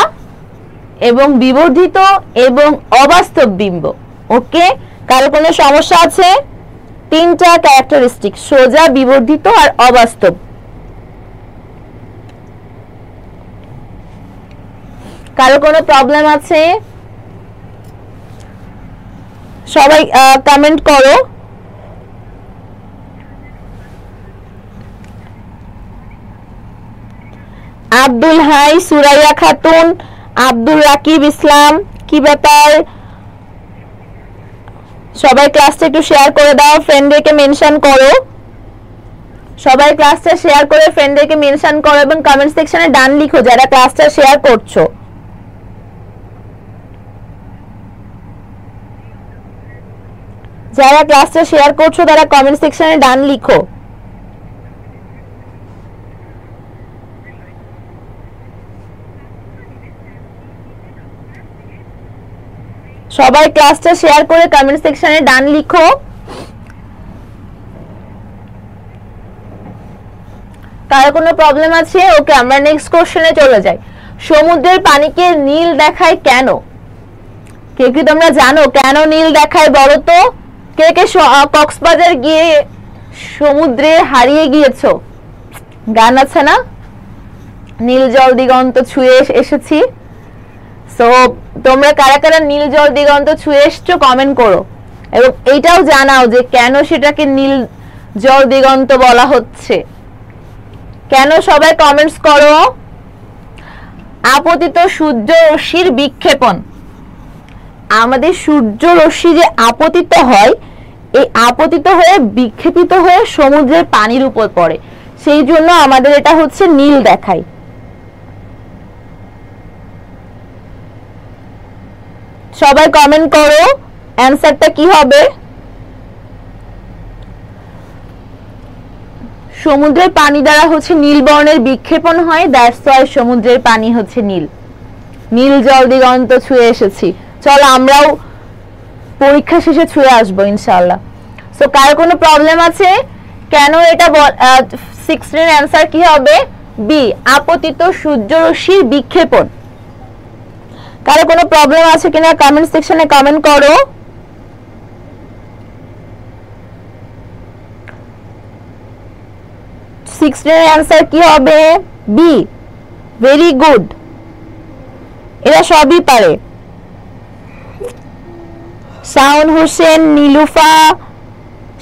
এবং বিবর্ধিত এবং অবাস্তব বিম্ব। ওকে, কারো কোনো সমস্যা আছে? তিনটা ক্যারেক্টারিস্টিক, সোজা, বিবর্ধিত আর অবাস্তব। কারো কোনো প্রবলেম আছে? সবাই কমেন্ট করো। আব্দুল হাই, সুরাইয়া খাতুন, আব্দুল রাকিব ইসলাম, কি ব্যাপার? সবাই ক্লাসটা একটু শেয়ার করে দাও, ফ্রেন্ডদেরকে মেনশন করো। সবাই ক্লাসটা শেয়ার করে ফ্রেন্ডদেরকে মেনশন করো এবং কমেন্ট সেকশনে ডান লিখো যারা ক্লাসটা শেয়ার করছো। যারা ক্লাসটা শেয়ার করছো তারা কমেন্ট সেকশনে ডান লিখো। সবাই ক্লাসটা শেয়ার করে কমেন্ট সেকশনে ডান লিখো। কার কোনো প্রবলেম আছে? ওকে, আমরা নেক্সট কোশ্চেনে চলে যাই। সমুদ্রের পানিকে নীল দেখায় কেন? কে কি তোমরা জানো কেন নীল দেখায় বলো তো? কে কে কক্সবাজার গিয়ে সমুদ্রে হারিয়ে গিয়েছো? গান আছে না, নীল জল দিগন্ত ছুঁয়ে এসেছি। সো তোমরা কারা কারা নীল জল দিগন্ত ছুঁয়ে এসছো কমেন্ট করো এবং এইটাও জানাও যে কেন সেটাকে নীল জল দিগন্ত বলা হচ্ছে। কেন? সবাই কমেন্টস করো। আপতিত সূর্য রশ্মির বিক্ষেপণ। আমাদের সূর্য রশ্মি যে আপতিত হয়, এই আপতিত হয়ে বিক্ষেপিত হয়ে সমুদ্রের পানির উপর পড়ে, সেই জন্য আমাদের এটা হচ্ছে নীল দেখায়। সবাই কমেন্ট করো অ্যানসারটা কি হবে। সমুদ্রের পানি দ্বারা হচ্ছে নীল বর্ণের বিক্ষেপণ হয়, দ্যাটস ওয়াই সমুদ্রের পানি হচ্ছে নীল। নীল জল দিগন্ত ছুঁয়ে এসেছি। চলো আমরাও পরীক্ষা শেষে ছুঁয়ে আসবো ইনশাআল্লাহ। সো কার কোনো প্রবলেম আছে? কেন এটা 16 এর অ্যানসার কি হবে? বি, আপতিত সূর্য রশ্মির বিক্ষেপণ। কারো কোনো প্রবলেম আছে কিনা কমেন্ট সেকশনে কমেন্ট করো। সিক্সটিন এর অ্যানসার কি হবে? B, very good. এরা সবই পারে। Shaon Hossain, Nilufa,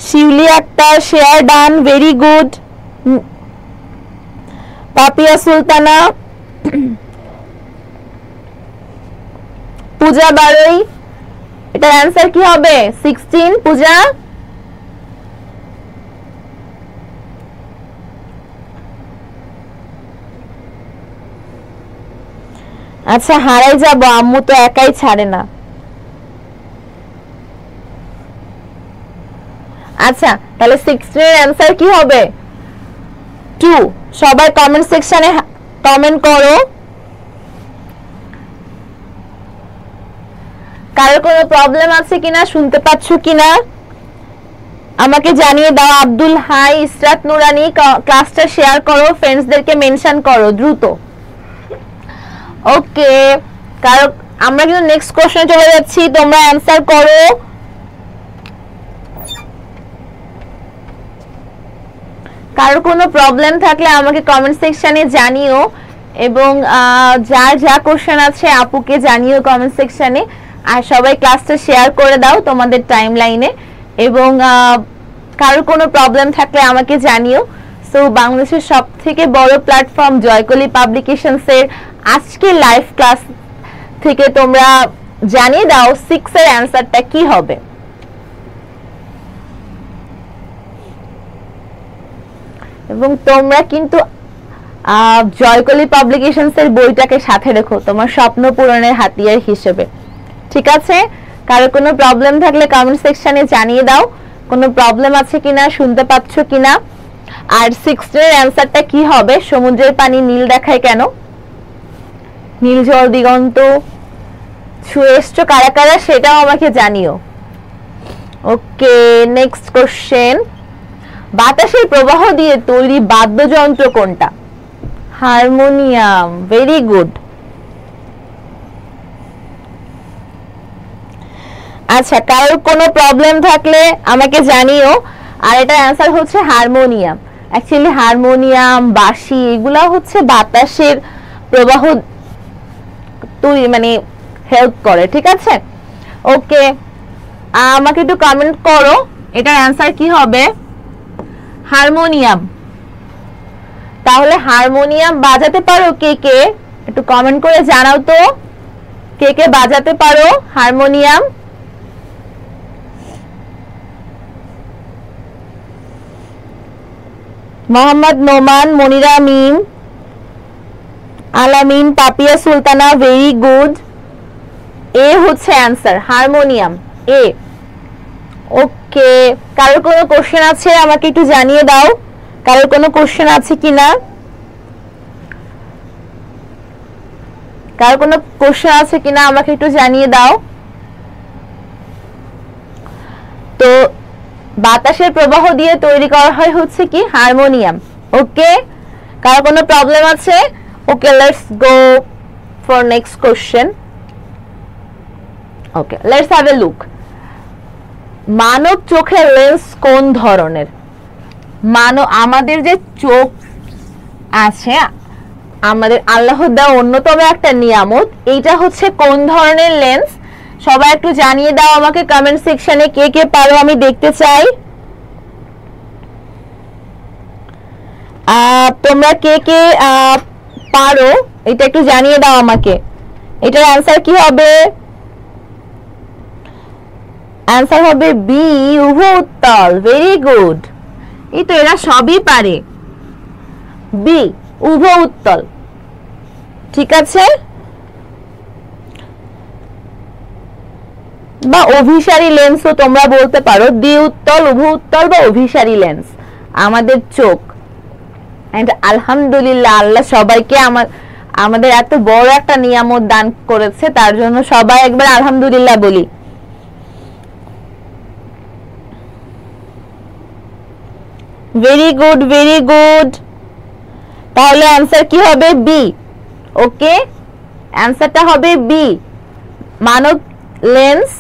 Shiuli Akter, share done, very good. Papia Sultana, Puja Barai, এটার অ্যানসার কি হবে? 16। পূজা, আচ্ছা হারাই যাব, আম্মু তো একাই ছাড়ে না। আচ্ছা তাহলে 16 এর অ্যানসার কি হবে? 2। সবাই কমেন্ট সেকশনে কমেন্ট করো। কারোর কোনো প্রবলেম আছে কিনা, শুনতে পাচ্ছ কিনা আমাকে জানিয়ে দাও। আব্দুল হাই, ইসরাত নুরানি, ক্লাসটা শেয়ার করো, ফ্রেন্ডসদেরকে মেনশন করো দ্রুত। ওকে, কারণ আমরা কিন্তু নেক্সট কোশ্চেনে চলে যাচ্ছি, তোমরা অ্যানসার করো। কারোর কোনো প্রবলেম থাকলে আমাকে কমেন্ট সেকশনে জানিও এবং যার যা কোশ্চেন আছে আপুকে জানিও কমেন্ট সেকশনে। আর সবাই ক্লাসটা শেয়ার করে দাও তোমাদের টাইমলাইনে, এবং কারোর কোনো প্রবলেম থাকলে আমাকে জানিও। সো বাংলাদেশের সবথেকে বড় প্ল্যাটফর্ম জয়কলি পাবলিকেশনস এর আজকে লাইভ ক্লাস থেকে তোমরা জানিয়ে দাও 6 এর অ্যানসারটা কি হবে। এবং তোমরা কিন্তু জয়কলি পাবলিকেশনস এর বইটাকে সাথে রেখো তোমার স্বপ্ন পূরণের হাতিয়ার হিসেবে, ঠিক আছে? কারো কোনো প্রবলেম থাকলে কমেন্ট সেকশনে জানিয়ে দাও, কোনো প্রবলেম আছে কিনা, শুনতে পাচ্ছ কিনা। আর 6 এর অ্যানসারটা কি হবে? সমুদ্রের পানি নীল দেখায় কেন? নীল জল দিগন্ত ছুঁয়ে এসছো কারা কারা সেটাও আমাকে জানিও। ওকে, নেক্সট কোশ্চেন। বাতাসের প্রবাহ দিয়ে তৈরি বাদ্যযন্ত্র কোনটা? হারমোনিয়াম। Very good. আচ্ছা, কারোর কোনো প্রবলেম থাকলে আমাকে জানিও। আর এটা অ্যানসার হচ্ছে হারমোনিয়াম। অ্যাকচুয়ালি হারমোনিয়াম, বাঁশি এগুলা হচ্ছে বাতাসের প্রবাহ মানে হেল্প করে, ঠিক আছে? ওকে, আমাকে একটু কমেন্ট করো এটার অ্যানসার কি হবে। হারমোনিয়াম। তাহলে হারমোনিয়াম বাজাতে পারো কে কে? একটু কমেন্ট করে জানাও তো, কে কে বাজাতে পারো হারমোনিয়াম? মোহাম্মদ নোমান, মনিরা মিম, আলামিন, পাপিয়া সুলতানা, ভেরি গুড। এ হচ্ছে অ্যানসার, হারমোনিয়াম, এ। ওকে, কারোর কোনো কোশ্চেন আছে আমাকে একটু জানিয়ে দাও, কারোর কোনো কোশ্চেন আছে কিনা? কারোর কোনো কোশ্চেন আছে কিনা আমাকে একটু জানিয়ে দাও। তো বাতাসের প্রবাহ দিয়ে তৈরি করা হয় হচ্ছে কি? হারমোনিয়াম। ওকে, কারোর কোনো প্রবলেম আছে? Okay, let's go for next question. Okay, let's have a look. মানব চোখের লেন্স কোন ধরনের? আমাদের যে চোখ আছে, আমাদের আল্লাহর দেওয়া অন্যতম একটা নিয়ামত, এইটা হচ্ছে কোন ধরনের লেন্স? সবাই একটু জানিয়ে দাও আমাকে কমেন্ট সেকশনে, কে কে পারো আমি দেখতে চাই। তোমরা কে কে পারো এটা একটু জানিয়ে দাও আমাকে। এটার অ্যানসার কি হবে? অ্যানসার হবে বি, উভ উত্তল। Very good. এই তো এরা সবই পারে। বি, উভ উত্তল, ঠিক আছে? বা অভিসারী লেন্সও তোমরা বলতে পারো। দ্বি উত্তল, উভ উত্তল বা অভিসারী লেন্স আমাদের চোখ। এন্ড আলহামদুলিল্লাহ, আল্লাহ সবাইকে আমাদের এত বড় একটা নিয়ামত দান করেছে, তার জন্য সবাই একবার আলহামদুলিল্লাহ বলি। Very good, very good. তাহলে অ্যানসার কি হবে? বি। ওকে, অ্যানসারটা হবে বি, মানব লেন্স।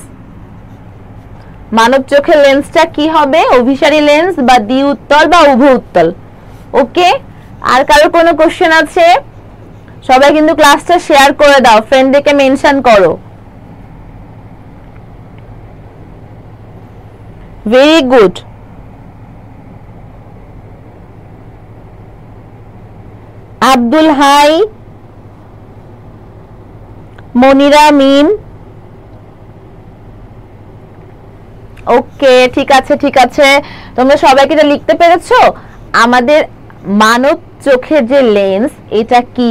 মানব চোখের লেন্সটা কি হবে? অভিসারী লেন্স বা দ্বি উত্তল বা উভ উত্তল। ওকে, আর কারো কোনো কোশ্চেন আছে? সবাই কিন্তু ক্লাসটা শেয়ার করে দাও, ফ্রেন্ডদেরকে মেনশন করো। Very good. Abdul Hai, Monira Mim. Okay, ঠিক আছে, ঠিক আছে। তোমরা সবাই কি লিখতে পেরেছো? আমাদের মানব চোখের যে লেন্স, এটা কি?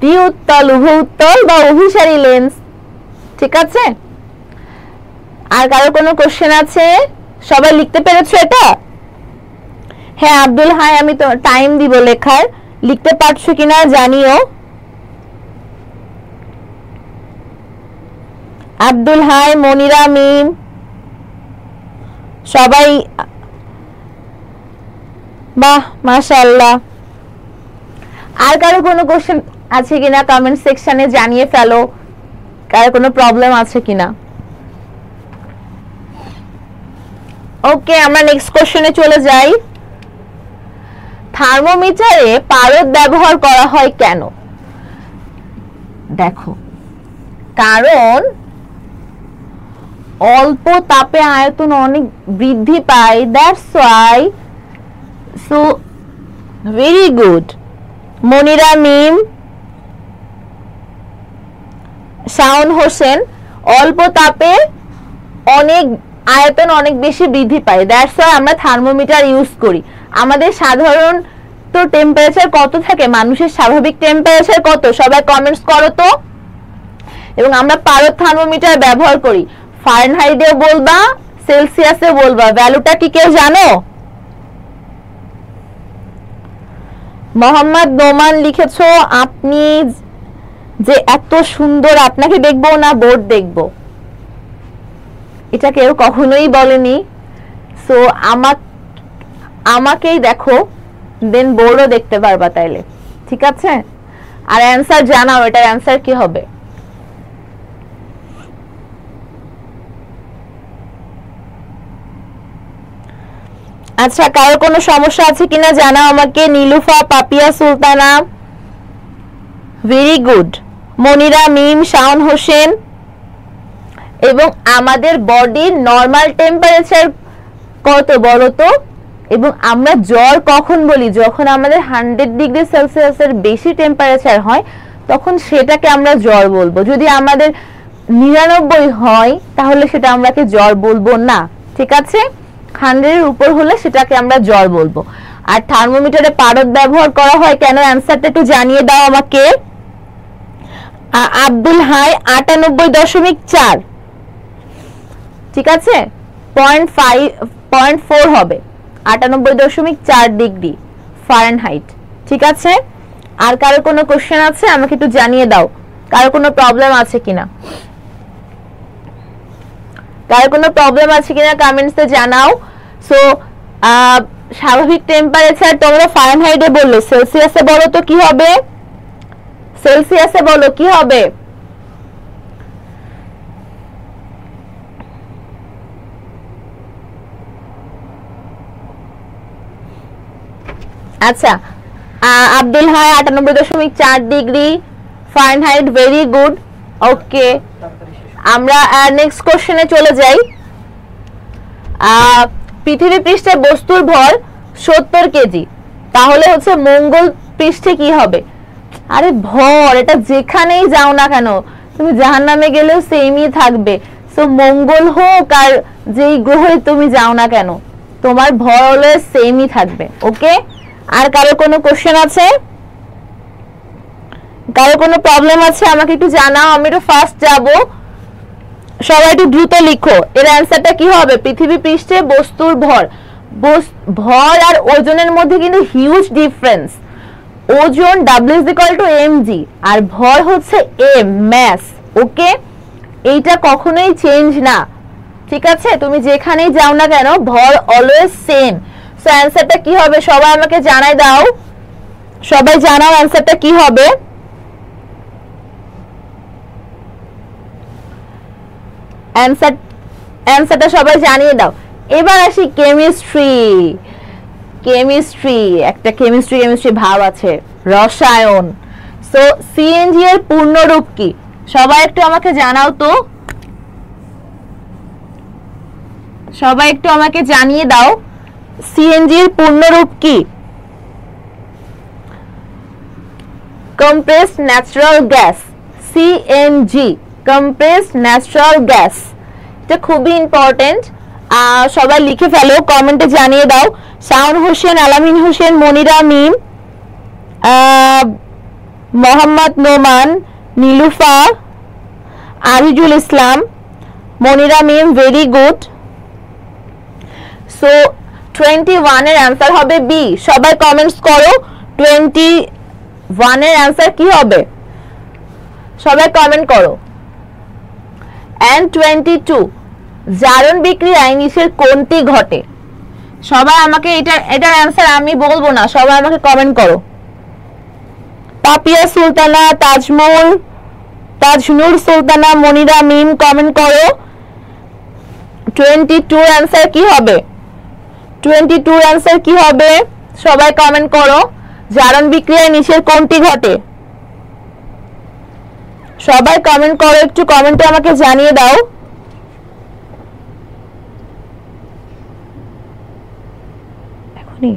দ্বি উত্তল, উভ উত্তল বা অভিসারী লেন্স, ঠিক আছে? আর কারো কোনো কোশ্চেন আছে? সবাই লিখতে পেরেছো এটা? হ্যাঁ আব্দুল হাই, আমি তো টাইম দিব লেখার, লিখতে পারছো কিনা জানিও। আব্দুল হাই, মনিরা মিম, সবাই। বাহ, মাশাআল্লাহ। আর কারো কোনো কোশ্চেন আছে কিনা কমেন্ট সেকশনে জানিয়ে ফেলো, কারো কোনো প্রবলেম আছে কিনা। ওকে, আমরা নেক্সট কোশ্চেনে চলে যাই। থার্মোমিটারে পারদ ব্যবহার করা হয় কেন? দেখো, কারণ অল্প তাপে আয়তন অনেক বৃদ্ধি পায়, that's why. So very good Monira Mim, Shaon Hossain, অল্প তাপে অনেক আয়তন অনেক বেশি বৃদ্ধি পায়, দ্যাটস ওয়াই আমরা থার্মোমিটার ইউজ করি। আমাদের সাধারণ তো টেম্পারেচার কত থাকে, মানুষের স্বাভাবিক টেম্পারেচার কত, সবাই কমেন্টস করো তো। এবং আমরা পারদ থার্মোমিটার ব্যবহার করি, ফারেনহাইটেও বলবা সেলসিয়াসে বলবা, ভ্যালুটা কি কেউ জানো? মোহাম্মদ নোমান লিখেছো আপনি যে এত সুন্দর, আপনাকে দেখবো না বোর্ড দেখবো, এটা কেউ কখনোই বলেনি। সো আমাকেই দেখো, দেন বোর্ডও দেখতে পারবা তাইলে, ঠিক আছে? আর অ্যানসার জানাও, এটার অ্যানসার কি হবে? আচ্ছা, কারো কোনো সমস্যা আছে কিনা জানাও আমাকে। Nilufa, Papia Sultana, very good. মনিরা মিম, শাওন হোসেন। এবং আমাদের বডির নরমাল টেম্পারেচার কত বলো তো? এবং আমরা জ্বর কখন বলি? যখন আমাদের 100 ডিগ্রি সেলসিয়াসের বেশি টেম্পারেচার হয় তখন সেটাকে আমরা জ্বর বলবো। যদি আমাদের 99 হয় তাহলে সেটা আমরাকে জ্বর বলবো না, ঠিক আছে? 100 এর উপর হলে সেটাকে আমরা জ্বর বলবো। আর থার্মোমিটারে পারদ ব্যবহার করা হয় কেন, অ্যানসারটা একটু জানিয়ে দাও আমাকে। আব্দুল হাই 98.4, ঠিক আছে? 0.4 হবে, 98.4 ডিগ্রি ফারেনহাইট, ঠিক আছে? আর কারো কোনো কোশ্চেন আছে আমাকে একটু জানিয়ে দাও, কারো কোনো প্রবলেম আছে কিনা, কারো কোনো প্রবলেম আছে কিনা কমেন্টসে জানাও। সো স্বাভাবিক টেম্পারেচার তোমরা ফারেনহাইটে বললে, সেলসিয়াসে বলো তো কি হবে? সেলসিয়াসে বলো কি হবে? আচ্ছা, Abdul Hai 98.4 degree Fahrenheit, very good. Okay, আমরা নেক্সট কোশ্চেনে চলে যাই। পৃথিবী পৃষ্ঠে বস্তুর ভর 70 কেজি, তাহলে হচ্ছে মঙ্গল পৃষ্ঠে কি হবে? আরে ভর, এটা যেখানেই যাও না কেন, তুমি জাহান্নামে গেলেও সেমই থাকবে। সো মঙ্গল হোক আর যেই গ্রহে তুমি যাও না কেন, তোমার ভর হলে সেমই থাকবে। ওকে, আর কারো কোনো কোশ্চেন আছে, কারো কোনো প্রবলেম আছে আমাকে একটু জানাও, আমি একটু ফার্স্ট যাব। সবাই একটু দ্রুত লিখো, এর অ্যানসারটা কি হবে? পৃথিবী পৃষ্ঠে বস্তুর ভর, ভর আর ওজনের মধ্যে কিন্তু হিউজ ডিফারেন্স। ওজন W=mg আর ভর হচ্ছে m, মাস। ওকে, এইটা কখনোই চেঞ্জ না, ঠিক আছে? তুমি যেখানেই যাও না কেন ভর অলওয়েজ সেম। সো অ্যানসারটা কি হবে সবাই আমাকে জানাই দাও, সবাই জানাও অ্যানসারটা কি হবে। অ্যানসারটা সবাই জানিয়ে দাও। এবার আসি কেমিস্ট্রি, একটা কেমিস্ট্রি ভাব আছে, রসায়ন। সো সিএনজি এর পূর্ণরূপ কি? সবাই একটু আমাকে জানাও তো, সবাই একটু আমাকে জানিয়ে দাও সিএনজি এর পূর্ণরূপ কি? Compressed natural gas, CNG, compressed natural gas. এটা খুবই ইম্পর্টেন্ট, সবাই লিখে ফেলো, কমেন্টে জানিয়ে দাও। শাওন হোসেন, আলামিন হোসেন, মনিরা মিম, মোহাম্মদ নোমান, নীলুফা, আজিজুল ইসলাম, মনিরা মিম, ভেরি গুড। সো 21 এর অ্যান্সার হবে বি। সবাই কমেন্টস করো 21 এর অ্যান্সার কি হবে, সবাই কমেন্ট করো। and 22, জারণ বিক্রিয়ায় নিচের কোনটি ঘটে? সবাই আমাকে এটার অ্যান্সার আমি বলবো না, সবাই আমাকে কমেন্ট করো। পাপিয়া সুলতানা, তাজনুর সুলতানা, মনিরা মিম, কমেন্ট করো 22 অ্যান্সার কি হবে? 22 অ্যান্সার কি হবে? সবাই কমেন্ট করো। জারণ বিক্রিয়ায় নিচের কোনটি ঘটে? সবাই কমেন্ট করো, একটু কমেন্টে আমাকে জানিয়ে দাও। এখনই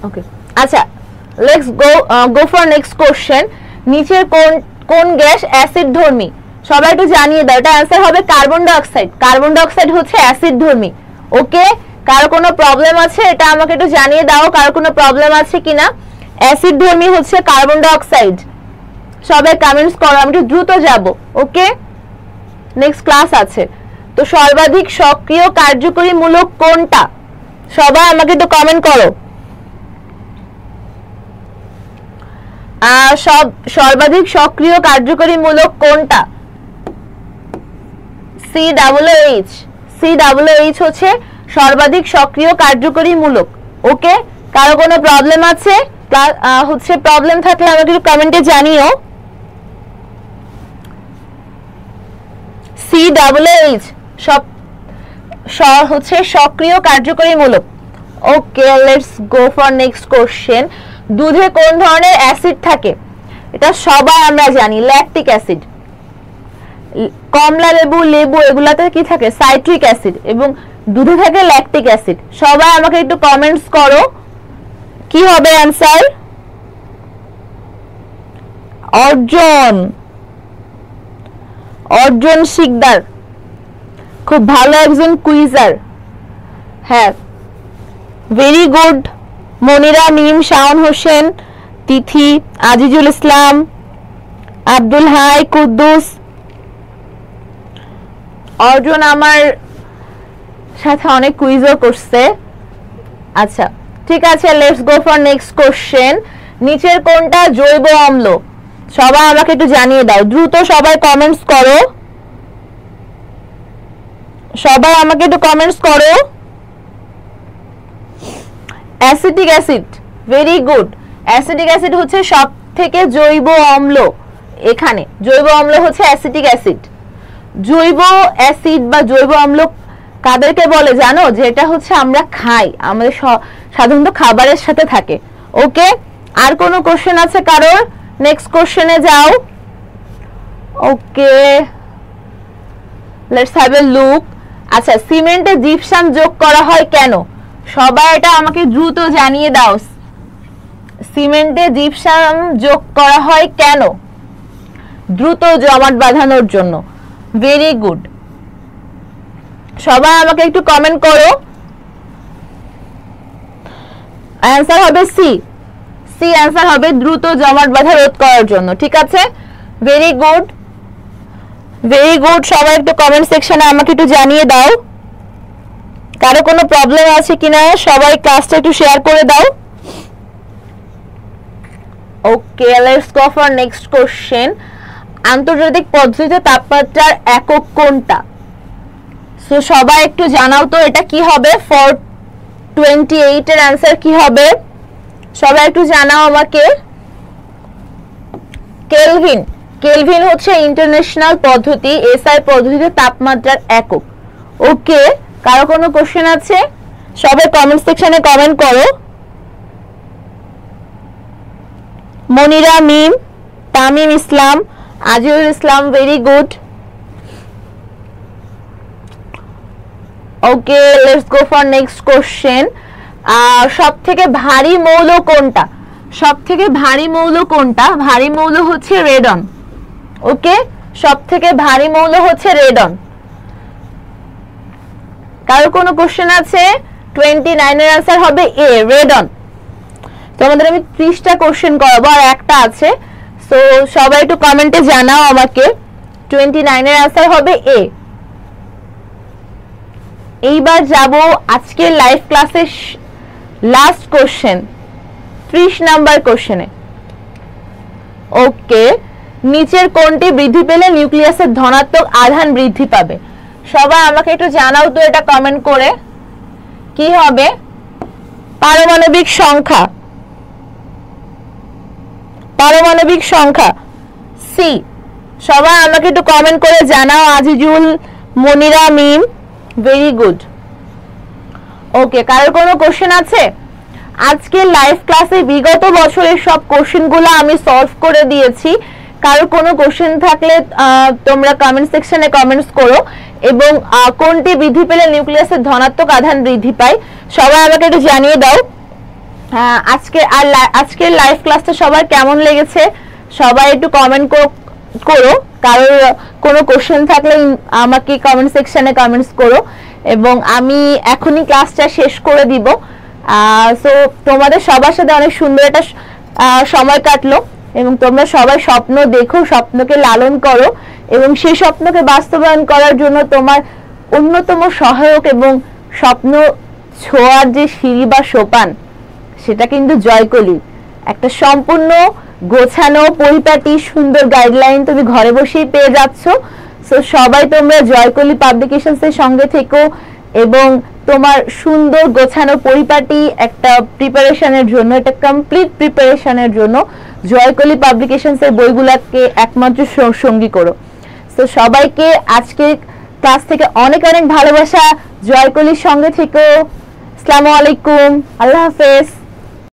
ওকে আচ্ছা let's go for next question নিচের কোন গ্যাস অ্যাসিড ধর্মী সবাই একটু জানিয়ে দাও এটা आंसर হবে কার্বন ডাই অক্সাইড হচ্ছে অ্যাসিড ধর্মী ওকে কারো কোনো প্রবলেম আছে এটা আমাকে একটু জানিয়ে দাও কারো কোনো প্রবলেম আছে কিনা অ্যাসিড ধর্মী হচ্ছে কার্বন ডাই অক্সাইড সবাই কমেন্টস করো আমি একটু দ্রুত যাব ওকে নেক্সট ক্লাস আছে তো সর্বাধিক সক্রিয় কার্যকরী মূলক কোনটা সবাই আমাকে একটু কমেন্ট করো সর্বাধিক সক্রিয় কার্যকরী মূলক কোনটা COOH হচ্ছে সর্বাধিক সক্রিয় কার্যকরী মূলক ওকে কারো কোনো প্রবলেম আছে হচ্ছে প্রবলেম থাকলে আমাকে একটু কমেন্টে জানিও COOH হচ্ছে সক্রিয় কার্যকরী মূলক ওকে let's go for next question দুধে কোন ধরনের অ্যাসিড থাকে এটা সবাই আমরা জানি ল্যাকটিক অ্যাসিড কমলা লেবু এগুলাতে কি থাকে সাইট্রিক অ্যাসিড এবং দুধে থাকে ল্যাকটিক অ্যাসিড সবাই আমাকে একটু কমেন্টস করো কি হবে आंसर অর্জন শিকদার খুব ভালো একজন কুইজার হ্যাঁ ভেরি গুড মনিরা মিম শাওন হোসেন তিথি আজিজুল ইসলাম আব্দুল হাই কুদ্দুস অর্জন আমার সাথে অনেক কুইজও করছে আচ্ছা ঠিক আছে let's go for next question নিচের কোনটা জৈব অম্ল সবাই আমাকে একটু জানিয়ে দাও দ্রুত সবাই কমেন্টস করো সবাই আমাকে একটু কমেন্টস করো acetic acid very good acetic acid হচ্ছে সবথেকে জৈব অম্ল এখানে জৈব অম্ল হচ্ছে অ্যাসিটিক অ্যাসিড জৈব অ্যাসিড বা জৈব অম্ল কাদেরকে বলে জানো যেটা হচ্ছে আমরা খাই আমাদের সাধারণত খাবারের সাথে থাকে ওকে আর কোনো কোশ্চেন আছে কারোর নেক্সট কোশ্চেনে যাও ওকে লেটস হ্যাভ এ লুক আচ্ছা সিমেন্টে জিপসাম যোগ করা হয় কেন সবাই এটা আমাকে দ্রুত জানিয়ে দাও সিমেন্টে জিপসাম যোগ করা হয় কেন দ্রুত জমাট বাঁধানোর জন্য ভেরি গুড সবাই আমাকে একটু কমেন্ট করো आंसर হবে সি आंसर হবে দ্রুত জমাট বাঁধা রোধ করার জন্য ঠিক আছে ভেরি গুড সবাই একটু কমেন্ট সেকশনে আমাকে একটু জানিয়ে দাও কারো কোনো প্রবলেম আছে কিনা সবাই ক্লাসটা একটু শেয়ার করে দাও ওকে let's go for next question আন্তর্জাতিক পদ্ধতিতে তাপমাত্রার একক কোনটা সো সবাই একটু জানাও তো এটা কি হবে 428 এর आंसर কি হবে সবাই একটু জানাও আমাকে কেলভিন হচ্ছে ইন্টারন্যাশনাল পদ্ধতি এসআই পদ্ধতিতে তাপমাত্রার একক ওকে কারো কোনো কোশ্চেন আছে সবাই কমেন্ট সেকশনে কমেন্ট করো Monira Mim Tamim Islam Ajiul Islam very good okay let's go for next question সবথেকে ভারী মৌল কোনটা সবথেকে ভারী মৌল কোনটা ভারী মৌল হচ্ছে রেডন ওকে সবথেকে ভারী মৌল হচ্ছে রেডন কারো কোনো কোশ্চেন আছে 29 এর आंसर হবে এ রেডন তোমাদের আমি 30টা কোশ্চেন করব আর একটা আছে সো সবাই একটু কমেন্টে জানাও আমাকে 29 এর आंसर হবে এ এইবার যাব আজকের লাইভ ক্লাসের লাস্ট কোশ্চেন 30 নাম্বার কোশ্চেনে ওকে নিচের কোনটি বৃদ্ধি পেলে নিউক্লিয়াসের ধনাত্মক আধান বৃদ্ধি পাবে সবাই আমাকে একটু জানাও তো এটা কমেন্ট করে কি হবে পারমাণবিক সংখ্যা সি সবাই আমাকে একটু কমেন্ট করে জানাও। আজিজুল, মনিরা মিম, ভেরি গুড। ওকে, কারোর কোনো কোশ্চেন আছে? আজকে লাইভ ক্লাসে বিগত বছরের সব কোশ্চেনগুলো আমি সলভ করে দিয়েছি। কারোর কোনো কোশ্চেন থাকলে তোমরা কমেন্ট সেকশনে কমেন্টস করো। এবং কোনটি বৃদ্ধি পেলে নিউক্লিয়াসের ধনাত্মক আধান বৃদ্ধি পায় সবাই আমাকে একটু জানিয়ে দাও। আজকের লাইভ ক্লাসটা সবার কেমন লেগেছে সবাই একটু কমেন্ট করো। কারোর কোনো কোশ্চেন থাকলে আমাকে কমেন্ট সেকশনে কমেন্টস করো এবং আমি এখনই ক্লাসটা শেষ করে দিব। সো তোমাদের সবার সাথে অনেক সুন্দর একটা সময় কাটলো এবং তোমরা সবাই স্বপ্ন দেখো, স্বপ্নকে লালন করো এবং সেই স্বপ্নকে বাস্তবায়ন করার জন্য তোমার অন্যতম সহায়ক এবং স্বপ্ন ছোঁয়ার যে সিঁড়ি বা সোপান সেটা কিন্তু জয়কলি। একটা সম্পূর্ণ গোছানো পরিপাটি সুন্দর গাইডলাইন তুমি ঘরে বসেই পেয়ে যাচ্ছ। সো সবাই তোমরা জয়কলি পাবলিকেশনস এর সঙ্গে থেকো এবং তোমার সুন্দর গোছানো পরিপাটি একটা প্রিপারেশনের জন্য, একটা কমপ্লিট প্রিপারেশনের জন্য জয়কলি পাবলিকেশনস এর বইগুলোকে একমাত্র সঙ্গী করো। তো সবাইকে আজকে ক্লাস থেকে অনেক অনেক ভালোবাসা। জয়কলির সঙ্গে থেকো। আসসালামু আলাইকুম, আল্লাহ হাফেজ।